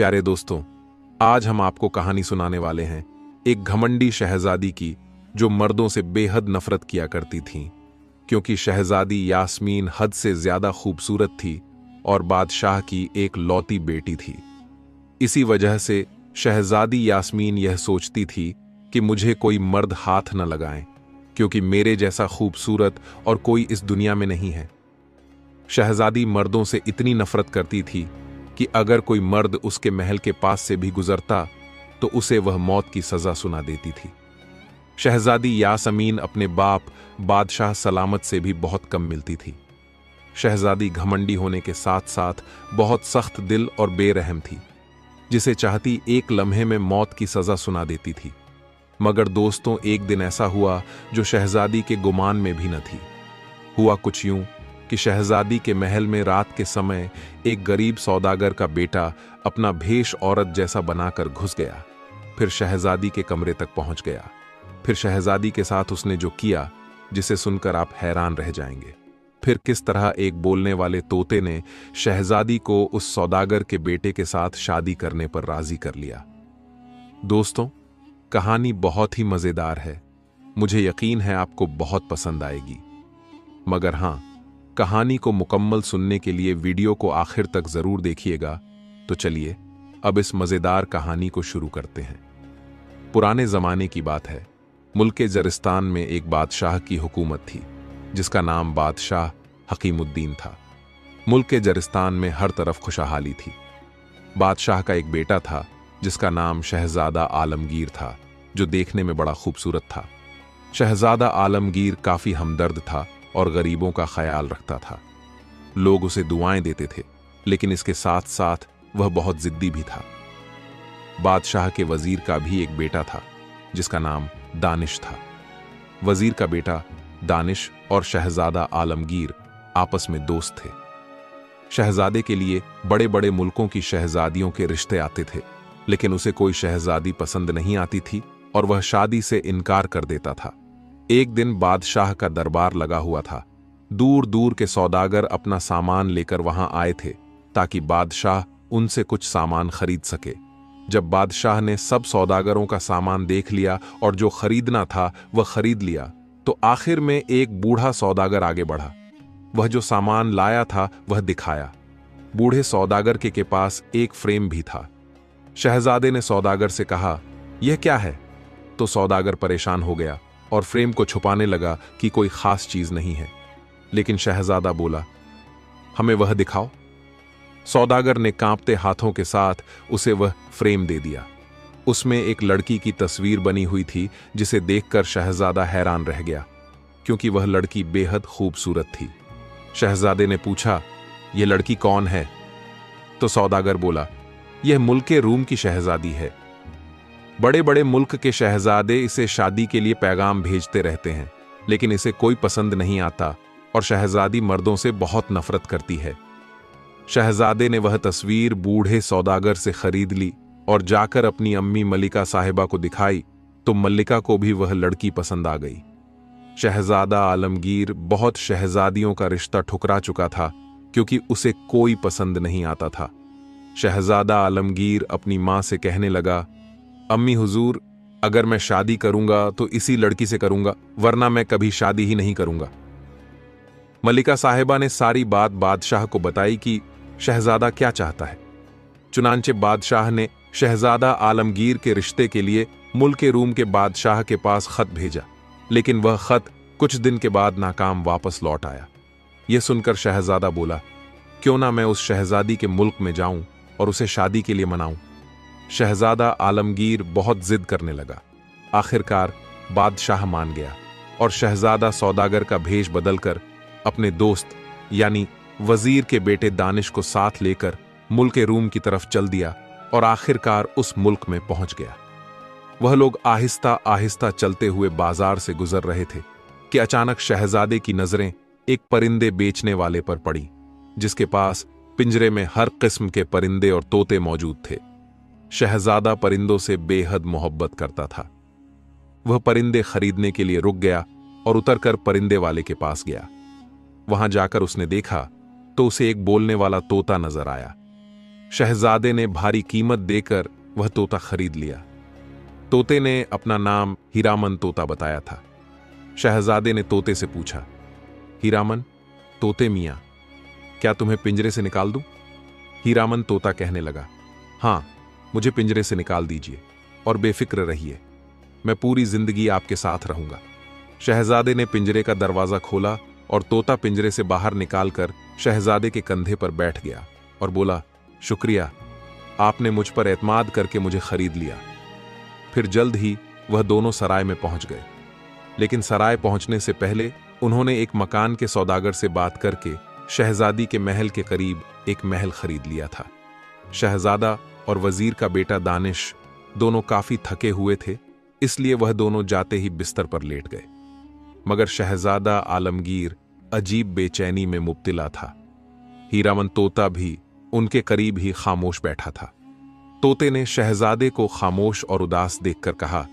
प्यारे दोस्तों, आज हम आपको कहानी सुनाने वाले हैं एक घमंडी शहजादी की जो मर्दों से बेहद नफरत किया करती थी, क्योंकि शहजादी यास्मीन हद से ज्यादा खूबसूरत थी और बादशाह की एक लौती बेटी थी। इसी वजह से शहजादी यास्मीन यह सोचती थी कि मुझे कोई मर्द हाथ न लगाए, क्योंकि मेरे जैसा खूबसूरत और कोई इस दुनिया में नहीं है। शहजादी मर्दों से इतनी नफरत करती थी कि अगर कोई मर्द उसके महल के पास से भी गुजरता तो उसे वह मौत की सजा सुना देती थी। शहजादी यास्मीन अपने बाप बादशाह सलामत से भी बहुत कम मिलती थी। शहजादी घमंडी होने के साथ साथ बहुत सख्त दिल और बेरहम थी, जिसे चाहती एक लम्हे में मौत की सजा सुना देती थी। मगर दोस्तों, एक दिन ऐसा हुआ जो शहजादी के गुमान में भी न थी। हुआ कुछ यूं कि शहजादी के महल में रात के समय एक गरीब सौदागर का बेटा अपना भेष औरत जैसा बनाकर घुस गया। फिर शहजादी के कमरे तक पहुंच गया। फिर शहजादी के साथ उसने जो किया, जिसे सुनकर आप हैरान रह जाएंगे। फिर किस तरह एक बोलने वाले तोते ने शहजादी को उस सौदागर के बेटे के साथ शादी करने पर राजी कर लिया। दोस्तों, कहानी बहुत ही मजेदार है। मुझे यकीन है आपको बहुत पसंद आएगी। मगर हां, कहानी को मुकम्मल सुनने के लिए वीडियो को आखिर तक जरूर देखिएगा। तो चलिए अब इस मजेदार कहानी को शुरू करते हैं। पुराने जमाने की बात है। मुल्क जरिस्तान में एक बादशाह की हुकूमत थी, जिसका नाम बादशाह हकीमुद्दीन था। मुल्क जरिस्तान में हर तरफ खुशहाली थी। बादशाह का एक बेटा था जिसका नाम शहजादा आलमगीर था, जो देखने में बड़ा खूबसूरत था। शहजादा आलमगीर काफी हमदर्द था और गरीबों का ख्याल रखता था। लोग उसे दुआएं देते थे, लेकिन इसके साथ साथ वह बहुत जिद्दी भी था। बादशाह के वजीर का भी एक बेटा था जिसका नाम दानिश था। वजीर का बेटा दानिश और शहजादा आलमगीर आपस में दोस्त थे। शहजादे के लिए बड़े बड़े मुल्कों की शहजादियों के रिश्ते आते थे, लेकिन उसे कोई शहजादी पसंद नहीं आती थी और वह शादी से इनकार कर देता था। एक दिन बादशाह का दरबार लगा हुआ था। दूर दूर के सौदागर अपना सामान लेकर वहां आए थे ताकि बादशाह उनसे कुछ सामान खरीद सके। जब बादशाह ने सब सौदागरों का सामान देख लिया और जो खरीदना था वह खरीद लिया, तो आखिर में एक बूढ़ा सौदागर आगे बढ़ा। वह जो सामान लाया था वह दिखाया। बूढ़े सौदागर के पास एक फ्रेम भी था। शहजादे ने सौदागर से कहा, यह क्या है? तो सौदागर परेशान हो गया और फ्रेम को छुपाने लगा कि कोई खास चीज नहीं है। लेकिन शहजादा बोला, हमें वह दिखाओ। सौदागर ने कांपते हाथों के साथ उसे वह फ्रेम दे दिया। उसमें एक लड़की की तस्वीर बनी हुई थी, जिसे देखकर शहजादा हैरान रह गया, क्योंकि वह लड़की बेहद खूबसूरत थी। शहजादे ने पूछा, यह लड़की कौन है? तो सौदागर बोला, यह मुल्क रूम की शहजादी है। बड़े बड़े मुल्क के शहजादे इसे शादी के लिए पैगाम भेजते रहते हैं, लेकिन इसे कोई पसंद नहीं आता और शहजादी मर्दों से बहुत नफरत करती है। शहजादे ने वह तस्वीर बूढ़े सौदागर से खरीद ली और जाकर अपनी अम्मी मलिका साहिबा को दिखाई, तो मल्लिका को भी वह लड़की पसंद आ गई। शहजादा आलमगीर बहुत शहजादियों का रिश्ता ठुकरा चुका था, क्योंकि उसे कोई पसंद नहीं आता था। शहजादा आलमगीर अपनी मां से कहने लगा, अम्मी हुजूर, अगर मैं शादी करूंगा तो इसी लड़की से करूंगा, वरना मैं कभी शादी ही नहीं करूंगा। मलिका साहिबा ने सारी बात बादशाह को बताई कि शहजादा क्या चाहता है। चुनांचे बादशाह ने शहजादा आलमगीर के रिश्ते के लिए मुल्क रूम के बादशाह के पास खत भेजा, लेकिन वह खत कुछ दिन के बाद नाकाम वापस लौट आया। यह सुनकर शहजादा बोला, क्यों ना मैं उस शहजादी के मुल्क में जाऊं और उसे शादी के लिए मनाऊं। शहजादा आलमगीर बहुत जिद करने लगा। आखिरकार बादशाह मान गया और शहजादा सौदागर का भेष बदलकर अपने दोस्त यानी वजीर के बेटे दानिश को साथ लेकर मुल्क रूम की तरफ चल दिया और आखिरकार उस मुल्क में पहुंच गया। वह लोग आहिस्ता आहिस्ता चलते हुए बाजार से गुजर रहे थे कि अचानक शहजादे की नजरें एक परिंदे बेचने वाले पर पड़ी, जिसके पास पिंजरे में हर किस्म के परिंदे और तोते मौजूद थे। शहजादा परिंदों से बेहद मोहब्बत करता था। वह परिंदे खरीदने के लिए रुक गया और उतरकर परिंदे वाले के पास गया। वहां जाकर उसने देखा तो उसे एक बोलने वाला तोता नजर आया। शहजादे ने भारी कीमत देकर वह तोता खरीद लिया। तोते ने अपना नाम हीरामन तोता बताया था। शहजादे ने तोते से पूछा, हीरामन तोते मियां, क्या तुम्हें पिंजरे से निकाल दूं? हीरामन तोता कहने लगा, हां, मुझे पिंजरे से निकाल दीजिए और बेफिक्र रहिए, मैं पूरी जिंदगी आपके साथ रहूंगा। शहजादे ने पिंजरे का दरवाजा खोला और तोता पिंजरे से बाहर निकालकर शहजादे के कंधे पर बैठ गया और बोला, शुक्रिया, आपने मुझ पर एतमाद करके मुझे खरीद लिया। फिर जल्द ही वह दोनों सराय में पहुंच गए। लेकिन सराय पहुंचने से पहले उन्होंने एक मकान के सौदागर से बात करके शहजादी के महल के करीब एक महल खरीद लिया था। शहजादा और वजीर का बेटा दानिश दोनों काफी थके हुए थे, इसलिए वह दोनों जाते ही बिस्तर पर लेट गए। मगर शहजादा आलमगीर अजीब बेचैनी में मुब्तला था। हीरामन तोता भी उनके करीब ही खामोश बैठा था। तोते ने शहजादे को खामोश और उदास देखकर कहा,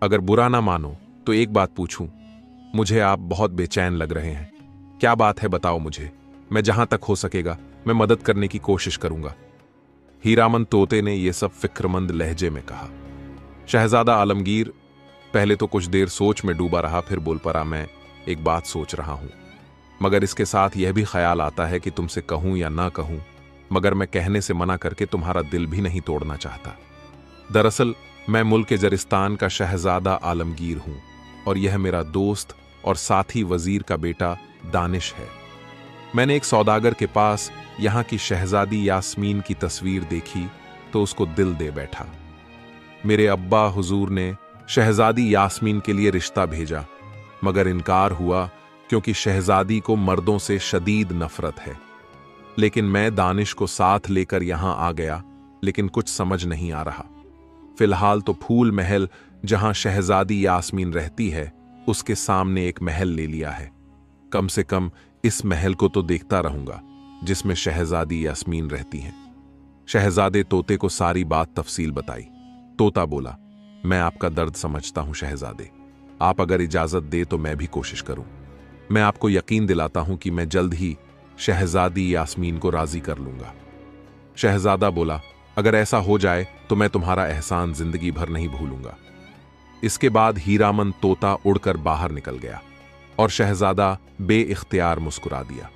अगर बुरा ना मानो तो एक बात पूछूं, मुझे आप बहुत बेचैन लग रहे हैं। क्या बात है, बताओ मुझे, मैं जहां तक हो सकेगा मैं मदद करने की कोशिश करूंगा। हीरामन तोते ने यह सब फिक्रमंद लहजे में कहा। शहजादा आलमगीर पहले तो कुछ देर सोच में डूबा रहा, फिर बोल पड़ा, मैं एक बात सोच रहा हूं, मगर इसके साथ यह भी ख्याल आता है कि तुमसे कहूं या ना कहूं, मगर मैं कहने से मना करके तुम्हारा दिल भी नहीं तोड़ना चाहता। दरअसल मैं मुल्क जरिस्तान का शहजादा आलमगीर हूं और यह मेरा दोस्त और साथी वजीर का बेटा दानिश है। मैंने एक सौदागर के पास यहां की शहजादी यास्मीन की तस्वीर देखी तो उसको दिल दे बैठा। मेरे अब्बा हुजूर ने शहजादी यास्मीन के लिए रिश्ता भेजा, मगर इनकार हुआ क्योंकि शहजादी को मर्दों से शदीद नफरत है। लेकिन मैं दानिश को साथ लेकर यहां आ गया, लेकिन कुछ समझ नहीं आ रहा। फिलहाल तो फूल महल जहां शहजादी यास्मीन रहती है उसके सामने एक महल ले लिया है। कम से कम इस महल को तो देखता रहूंगा जिसमें शहजादी यास्मीन रहती हैं। शहजादे तोते को सारी बात तफसील बताई। तोता बोला, मैं आपका दर्द समझता हूं शहजादे, आप अगर इजाजत दे तो मैं भी कोशिश करूं। मैं आपको यकीन दिलाता हूं कि मैं जल्द ही शहजादी यास्मीन को राजी कर लूंगा। शहजादा बोला, अगर ऐसा हो जाए तो मैं तुम्हारा एहसान जिंदगी भर नहीं भूलूंगा। इसके बाद हीरामन तोता उड़कर बाहर निकल गया और शहजादा बेइख्तियार मुस्कुरा दिया।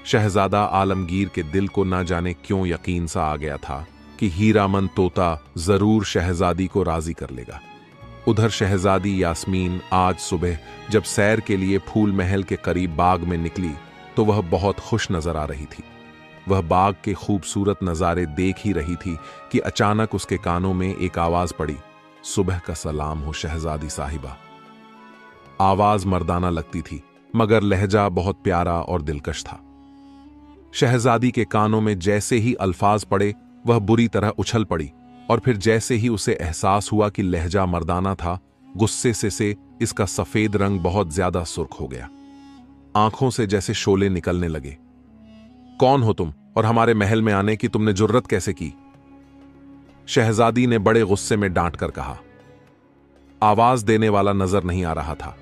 शहजादा आलमगीर के दिल को ना जाने क्यों यकीन सा आ गया था कि हीरामन तोता जरूर शहजादी को राजी कर लेगा। उधर शहजादी यास्मीन आज सुबह जब सैर के लिए फूल महल के करीब बाग में निकली तो वह बहुत खुश नजर आ रही थी। वह बाग के खूबसूरत नजारे देख ही रही थी कि अचानक उसके कानों में एक आवाज पड़ी, सुबह का सलाम हो शहजादी साहिबा। आवाज मर्दाना लगती थी मगर लहजा बहुत प्यारा और दिलकश था। शहजादी के कानों में जैसे ही अल्फाज पड़े वह बुरी तरह उछल पड़ी और फिर जैसे ही उसे एहसास हुआ कि लहजा मर्दाना था, गुस्से से इसका सफेद रंग बहुत ज्यादा सुर्ख हो गया। आंखों से जैसे शोले निकलने लगे। कौन हो तुम और हमारे महल में आने की तुमने जुर्रत कैसे की? शहजादी ने बड़े गुस्से में डांट कर कहा। आवाज देने वाला नजर नहीं आ रहा था,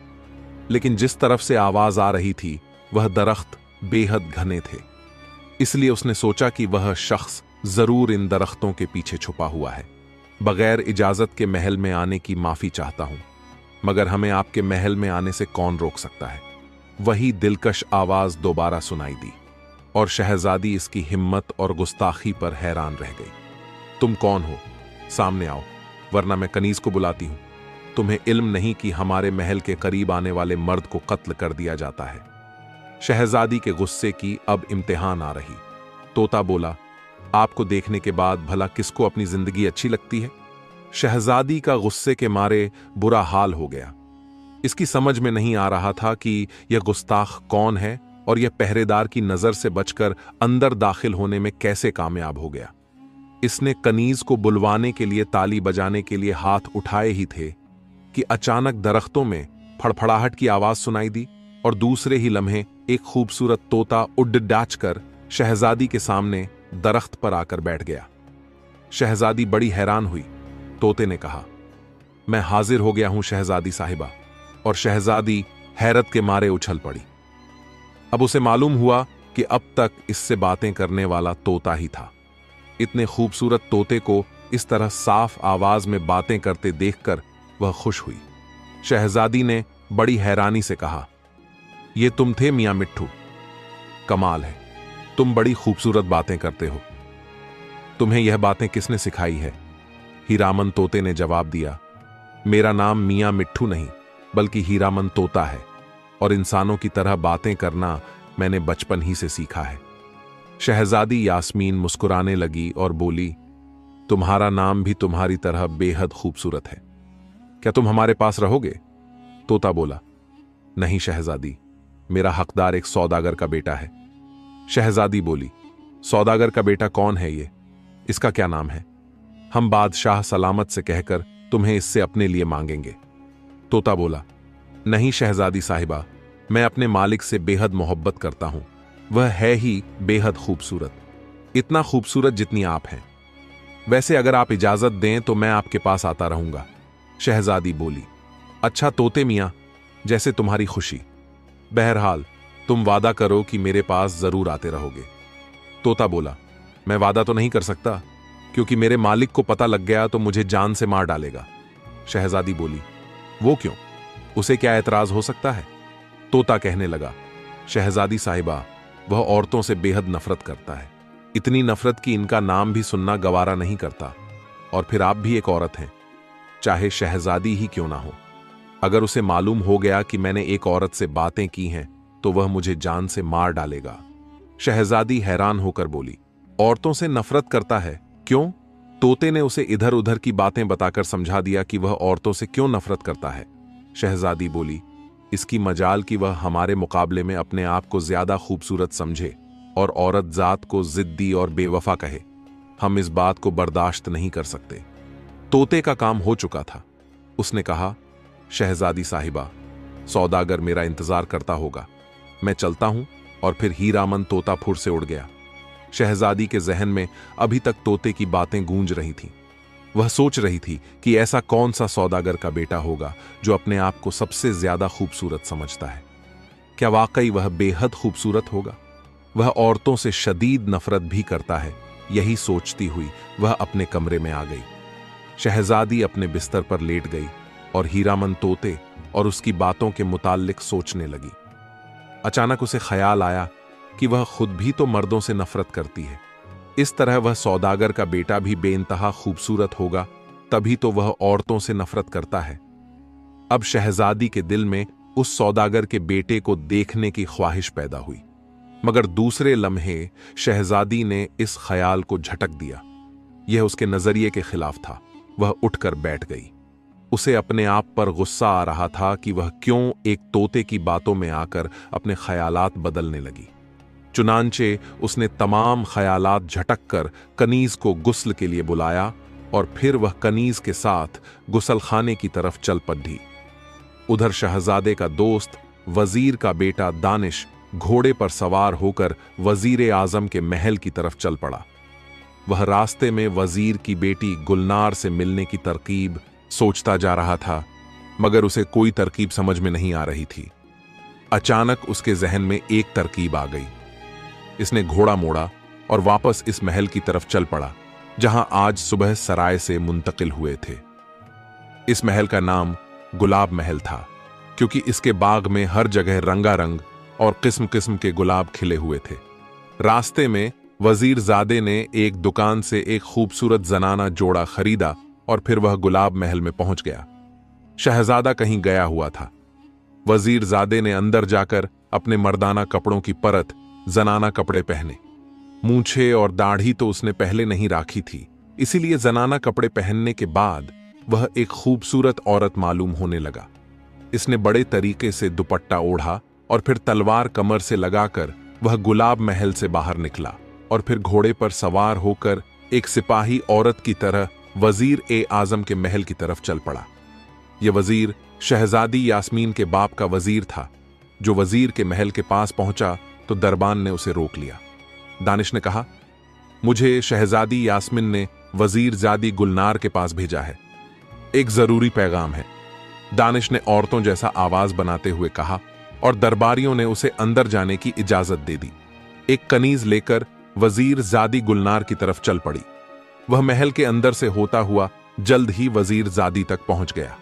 लेकिन जिस तरफ से आवाज आ रही थी वह दरख्त बेहद घने थे, इसलिए उसने सोचा कि वह शख्स जरूर इन दरख्तों के पीछे छुपा हुआ है। बगैर इजाजत के महल में आने की माफी चाहता हूं, मगर हमें आपके महल में आने से कौन रोक सकता है? वही दिलकश आवाज दोबारा सुनाई दी और शहजादी इसकी हिम्मत और गुस्ताखी पर हैरान रह गई। तुम कौन हो? सामने आओ, वरना मैं कनीज को बुलाती हूं। तुम्हें इल्म नहीं कि हमारे महल के करीब आने वाले मर्द को कत्ल कर दिया जाता है। शहजादी के गुस्से की अब इम्तिहान आ रही। तोता बोला, आपको देखने के बाद भला किसको अपनी जिंदगी अच्छी लगती है? शहजादी का गुस्से के मारे बुरा हाल हो गया। इसकी समझ में नहीं आ रहा था कि यह गुस्ताख कौन है और यह पहरेदार की नजर से बचकर अंदर दाखिल होने में कैसे कामयाब हो गया। इसने कनीज को बुलवाने के लिए ताली बजाने के लिए हाथ उठाए ही थे कि अचानक दरख्तों में फड़फड़ाहट की आवाज सुनाई दी और दूसरे ही लम्हे एक खूबसूरत तोता उड़ डाच कर शहजादी के सामने दरख्त पर आकर बैठ गया। शहजादी बड़ी हैरान हुई। तोते ने कहा, मैं हाजिर हो गया हूं शहजादी साहिबा। और शहजादी हैरत के मारे उछल पड़ी। अब उसे मालूम हुआ कि अब तक इससे बातें करने वाला तोता ही था। इतने खूबसूरत तोते को इस तरह साफ आवाज में बातें करते देखकर वह खुश हुई। शहजादी ने बड़ी हैरानी से कहा, ये तुम थे मियां मिट्ठू? कमाल है, तुम बड़ी खूबसूरत बातें करते हो। तुम्हें यह बातें किसने सिखाई है? हीरामन तोते ने जवाब दिया, मेरा नाम मियां मिट्ठू नहीं बल्कि हीरामन तोता है, और इंसानों की तरह बातें करना मैंने बचपन ही से सीखा है। शहजादी यास्मीन मुस्कुराने लगी और बोली, तुम्हारा नाम भी तुम्हारी तरह बेहद खूबसूरत है। क्या तुम हमारे पास रहोगे? तोता बोला, नहीं शहजादी, मेरा हकदार एक सौदागर का बेटा है। शहजादी बोली, सौदागर का बेटा कौन है ये? इसका क्या नाम है? हम बादशाह सलामत से कहकर तुम्हें इससे अपने लिए मांगेंगे। तोता बोला, नहीं शहजादी साहिबा, मैं अपने मालिक से बेहद मोहब्बत करता हूं। वह है ही बेहद खूबसूरत, इतना खूबसूरत जितनी आप हैं। वैसे अगर आप इजाजत दें तो मैं आपके पास आता रहूंगा। शहजादी बोली, अच्छा तोते मियां, जैसे तुम्हारी खुशी। बहरहाल तुम वादा करो कि मेरे पास जरूर आते रहोगे। तोता बोला, मैं वादा तो नहीं कर सकता, क्योंकि मेरे मालिक को पता लग गया तो मुझे जान से मार डालेगा। शहजादी बोली, वो क्यों? उसे क्या एतराज हो सकता है? तोता कहने लगा, शहजादी साहिबा, वह औरतों से बेहद नफरत करता है, इतनी नफरत कि इनका नाम भी सुनना गवारा नहीं करता। और फिर आप भी एक औरत हैं, चाहे शहजादी ही क्यों ना हो। अगर उसे मालूम हो गया कि मैंने एक औरत से बातें की हैं तो वह मुझे जान से मार डालेगा। शहजादी हैरान होकर बोली, औरतों से नफरत करता है? क्यों? तोते ने उसे इधर उधर की बातें बताकर समझा दिया कि वह औरतों से क्यों नफरत करता है। शहजादी बोली, इसकी मजाल कि वह हमारे मुकाबले में अपने आप को ज्यादा खूबसूरत समझे और औरत जात को जिद्दी और बेवफा कहे। हम इस बात को बर्दाश्त नहीं कर सकते। तोते का काम हो चुका था। उसने कहा, शहजादी साहिबा, सौदागर मेरा इंतजार करता होगा, मैं चलता हूं। और फिर हीरामन तोता फुर से उड़ गया। शहजादी के जहन में अभी तक तोते की बातें गूंज रही थीं। वह सोच रही थी कि ऐसा कौन सा सौदागर का बेटा होगा जो अपने आप को सबसे ज्यादा खूबसूरत समझता है। क्या वाकई वह बेहद खूबसूरत होगा? वह औरतों से शदीद नफरत भी करता है। यही सोचती हुई वह अपने कमरे में आ गई। शहजादी अपने बिस्तर पर लेट गई और हीरामन तोते और उसकी बातों के मुताल्लिक सोचने लगी। अचानक उसे ख्याल आया कि वह खुद भी तो मर्दों से नफरत करती है। इस तरह वह सौदागर का बेटा भी बेइंतहा खूबसूरत होगा, तभी तो वह औरतों से नफरत करता है। अब शहजादी के दिल में उस सौदागर के बेटे को देखने की ख्वाहिश पैदा हुई, मगर दूसरे लम्हे शहजादी ने इस ख्याल को झटक दिया। यह उसके नजरिए के खिलाफ था। वह उठकर बैठ गई। उसे अपने आप पर गुस्सा आ रहा था कि वह क्यों एक तोते की बातों में आकर अपने ख्यालात बदलने लगी। चुनांचे उसने तमाम ख्यालात झटक कर कनीज को गुस्ल के लिए बुलाया और फिर वह कनीज के साथ गुसलखाने की तरफ चल पड़ी। उधर शहजादे का दोस्त वजीर का बेटा दानिश घोड़े पर सवार होकर वजीर आजम के महल की तरफ चल पड़ा। वह रास्ते में वजीर की बेटी गुलनार से मिलने की तरकीब सोचता जा रहा था, मगर उसे कोई तरकीब समझ में नहीं आ रही थी। अचानक उसके जहन में एक तरकीब आ गई। इसने घोड़ा मोड़ा और वापस इस महल की तरफ चल पड़ा जहां आज सुबह सराय से मुंतकिल हुए थे। इस महल का नाम गुलाब महल था, क्योंकि इसके बाग में हर जगह रंगारंग और किस्म किस्म के गुलाब खिले हुए थे। रास्ते में वजीर जादे ने एक दुकान से एक खूबसूरत जनाना जोड़ा खरीदा और फिर वह गुलाब महल में पहुंच गया। शहजादा कहीं गया हुआ था। वजीर जादे ने अंदर जाकर अपने मर्दाना कपड़ों की परत जनाना कपड़े पहने। मूंछें और दाढ़ी तो उसने पहले नहीं राखी थी, इसीलिए जनाना कपड़े पहनने के बाद वह एक खूबसूरत औरत मालूम होने लगा। इसने बड़े तरीके से दुपट्टा ओढ़ा और फिर तलवार कमर से लगाकर वह गुलाब महल से बाहर निकला और फिर घोड़े पर सवार होकर एक सिपाही औरत की तरह वजीर ए आजम के महल की तरफ चल पड़ा। यह वजीर शहजादी यास्मीन के बाप का वजीर था। जो वजीर के महल के पास पहुंचा तो दरबान ने उसे रोक लिया। दानिश ने कहा, मुझे शहजादी यास्मीन ने वजीर जादी गुलनार के पास भेजा है, एक जरूरी पैगाम है। दानिश ने औरतों जैसा आवाज बनाते हुए कहा और दरबारियों ने उसे अंदर जाने की इजाजत दे दी। एक कनीज लेकर वजीर जादी गुलनार की तरफ चल पड़ी। वह महल के अंदर से होता हुआ जल्द ही वजीर जादी तक पहुंच गया।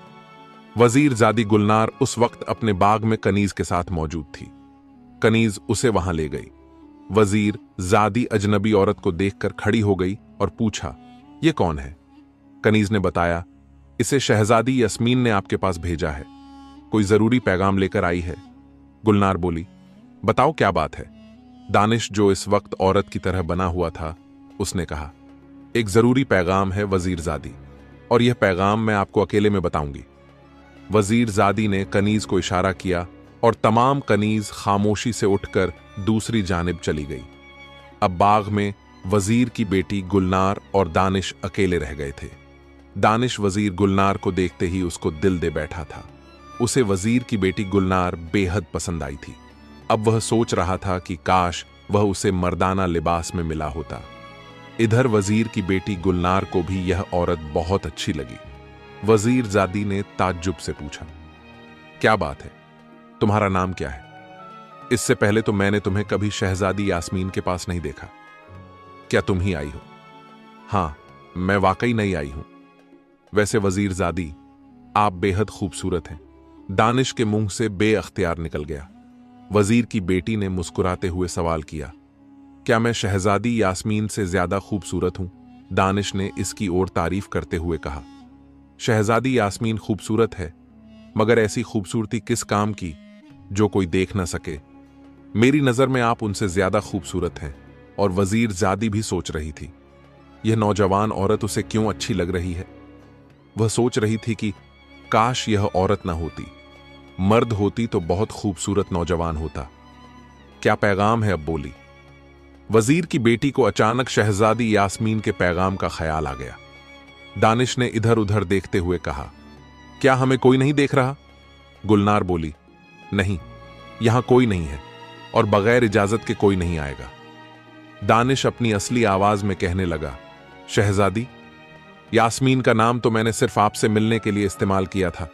वजीर जादी गुलनार उस वक्त अपने बाग में कनीज के साथ मौजूद थी। कनीज उसे वहां ले गई। वजीर जादी अजनबी औरत को देखकर खड़ी हो गई और पूछा, यह कौन है? कनीज ने बताया, इसे शहजादी यास्मीन ने आपके पास भेजा है, कोई जरूरी पैगाम लेकर आई है। गुलनार बोली, बताओ क्या बात है? दानिश, जो इस वक्त औरत की तरह बना हुआ था, उसने कहा, एक जरूरी पैगाम है वजीर जादी, और यह पैगाम मैं आपको अकेले में बताऊंगी। वजीर जादी ने कनीज को इशारा किया और तमाम कनीज खामोशी से उठकर दूसरी जानिब चली गई। अब बाग में वजीर की बेटी गुलनार और दानिश अकेले रह गए थे। दानिश वजीर गुलनार को देखते ही उसको दिल दे बैठा था। उसे वजीर की बेटी गुलनार बेहद पसंद आई थी। अब वह सोच रहा था कि काश वह उसे मर्दाना लिबास में मिला होता। इधर वजीर की बेटी गुलनार को भी यह औरत बहुत अच्छी लगी। वजीर जादी ने ताज्जुब से पूछा, क्या बात है, तुम्हारा नाम क्या है? इससे पहले तो मैंने तुम्हें कभी शहजादी यास्मीन के पास नहीं देखा। क्या तुम ही आई हो? हां, मैं वाकई नहीं आई हूं। वैसे वजीर जादी, आप बेहद खूबसूरत हैं। दानिश के मुंह से बेअख्तियार निकल गया। वजीर की बेटी ने मुस्कुराते हुए सवाल किया, क्या मैं शहजादी यास्मीन से ज्यादा खूबसूरत हूं? दानिश ने इसकी ओर तारीफ करते हुए कहा, शहजादी यास्मीन खूबसूरत है, मगर ऐसी खूबसूरती किस काम की जो कोई देख ना सके। मेरी नजर में आप उनसे ज्यादा खूबसूरत हैं। और वजीर जादी भी सोच रही थी, यह नौजवान औरत उसे क्यों अच्छी लग रही है। वह सोच रही थी कि काश यह औरत ना होती, मर्द होती तो बहुत खूबसूरत नौजवान होता। क्या पैगाम है? अब बोली। वजीर की बेटी को अचानक शहजादी यास्मीन के पैगाम का ख्याल आ गया। दानिश ने इधर उधर देखते हुए कहा, क्या हमें कोई नहीं देख रहा? गुलनार बोली, नहीं, यहां कोई नहीं है और बगैर इजाजत के कोई नहीं आएगा। दानिश अपनी असली आवाज में कहने लगा, शहजादी, यास्मीन का नाम तो मैंने सिर्फ आपसे मिलने के लिए इस्तेमाल किया था।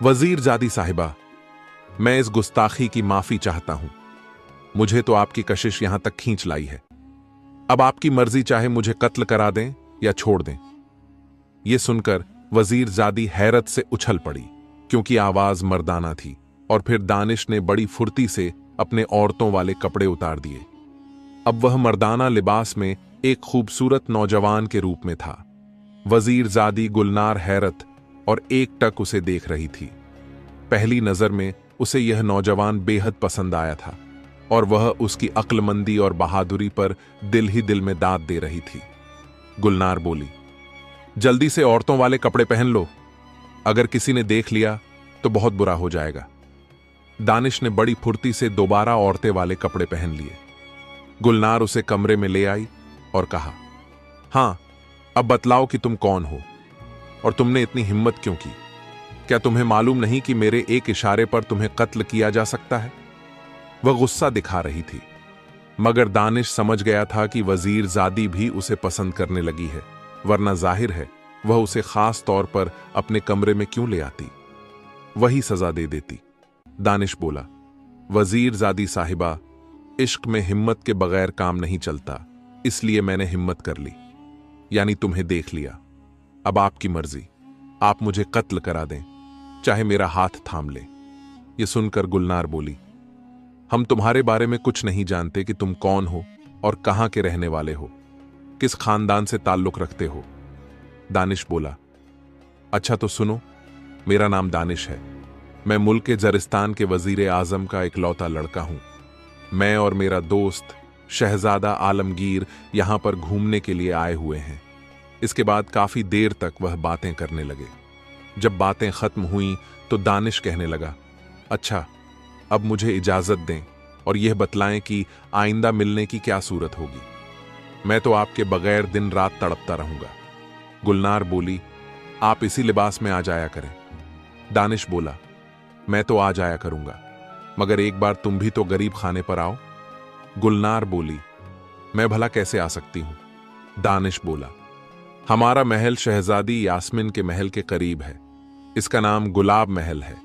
वजीर जादी साहिबा, मैं इस गुस्ताखी की माफी चाहता हूं। मुझे तो आपकी कशिश यहां तक खींच लाई है। अब आपकी मर्जी, चाहे मुझे कत्ल करा दें या छोड़ दें। यह सुनकर वजीर जादी हैरत से उछल पड़ी, क्योंकि आवाज मर्दाना थी। और फिर दानिश ने बड़ी फुर्ती से अपने औरतों वाले कपड़े उतार दिए। अब वह मर्दाना लिबास में एक खूबसूरत नौजवान के रूप में था। वजीर जादी गुलनार हैरत और एकटक उसे देख रही थी। पहली नजर में उसे यह नौजवान बेहद पसंद आया था और वह उसकी अक्लमंदी और बहादुरी पर दिल ही दिल में दाद दे रही थी। गुलनार बोली, जल्दी से औरतों वाले कपड़े पहन लो, अगर किसी ने देख लिया तो बहुत बुरा हो जाएगा। दानिश ने बड़ी फुर्ती से दोबारा औरतें वाले कपड़े पहन लिए। गुलनार उसे कमरे में ले आई और कहा, हां, अब बतलाओ कि तुम कौन हो और तुमने इतनी हिम्मत क्यों की? क्या तुम्हें मालूम नहीं कि मेरे एक इशारे पर तुम्हें कत्ल किया जा सकता है? वह गुस्सा दिखा रही थी, मगर दानिश समझ गया था कि वजीर जादी भी उसे पसंद करने लगी है, वरना जाहिर है वह उसे खास तौर पर अपने कमरे में क्यों ले आती, वही सजा दे देती। दानिश बोला, वजीर जादी साहिबा, इश्क में हिम्मत के बगैर काम नहीं चलता, इसलिए मैंने हिम्मत कर ली, यानी तुम्हें देख लिया। अब आपकी मर्जी, आप मुझे कत्ल करा दें, चाहे मेरा हाथ थाम ले। यह सुनकर गुलनार बोली, हम तुम्हारे बारे में कुछ नहीं जानते कि तुम कौन हो और कहां के रहने वाले हो, किस खानदान से ताल्लुक रखते हो। दानिश बोला, अच्छा तो सुनो, मेरा नाम दानिश है। मैं मुल्क जरिस्तान के वजीर आजम का इकलौता लड़का हूं। मैं और मेरा दोस्त शहजादा आलमगीर यहां पर घूमने के लिए आए हुए हैं। इसके बाद काफी देर तक वह बातें करने लगे। जब बातें खत्म हुईं तो दानिश कहने लगा, अच्छा, अब मुझे इजाजत दें और यह बतलाएं कि आइंदा मिलने की क्या सूरत होगी। मैं तो आपके बगैर दिन रात तड़पता रहूंगा। गुलनार बोली, आप इसी लिबास में आ जाया करें। दानिश बोला, मैं तो आ जाया करूंगा, मगर एक बार तुम भी तो गरीब खाने पर आओ। गुलनार बोली, मैं भला कैसे आ सकती हूं? दानिश बोला, हमारा महल शहजादी यास्मीन के महल के करीब है। इसका नाम गुलाब महल है।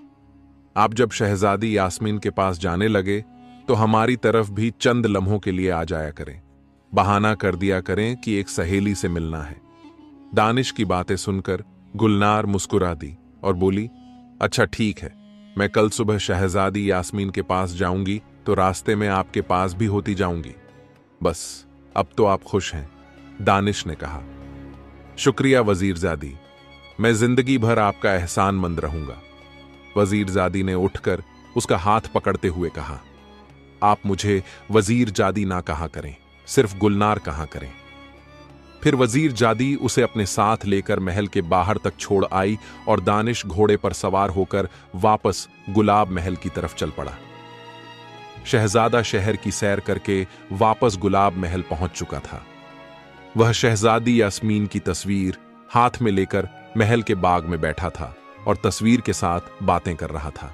आप जब शहजादी यास्मीन के पास जाने लगे तो हमारी तरफ भी चंद लम्हों के लिए आ जाया करें। बहाना कर दिया करें कि एक सहेली से मिलना है। दानिश की बातें सुनकर गुलनार मुस्कुरा दी और बोली, अच्छा ठीक है, मैं कल सुबह शहजादी यास्मीन के पास जाऊंगी तो रास्ते में आपके पास भी होती जाऊंगी। बस अब तो आप खुश हैं, दानिश ने कहा। शुक्रिया वजीरजादी, मैं जिंदगी भर आपका एहसानमंद रहूंगा। वजीरजादी ने उठकर उसका हाथ पकड़ते हुए कहा, आप मुझे वजीरजादी ना कहा करें, सिर्फ गुलनार कहा करें। फिर वजीरजादी उसे अपने साथ लेकर महल के बाहर तक छोड़ आई और दानिश घोड़े पर सवार होकर वापस गुलाब महल की तरफ चल पड़ा। शहजादा शहर की सैर करके वापस गुलाब महल पहुंच चुका था। वह शहजादी यास्मीन की तस्वीर हाथ में लेकर महल के बाग में बैठा था और तस्वीर के साथ बातें कर रहा था।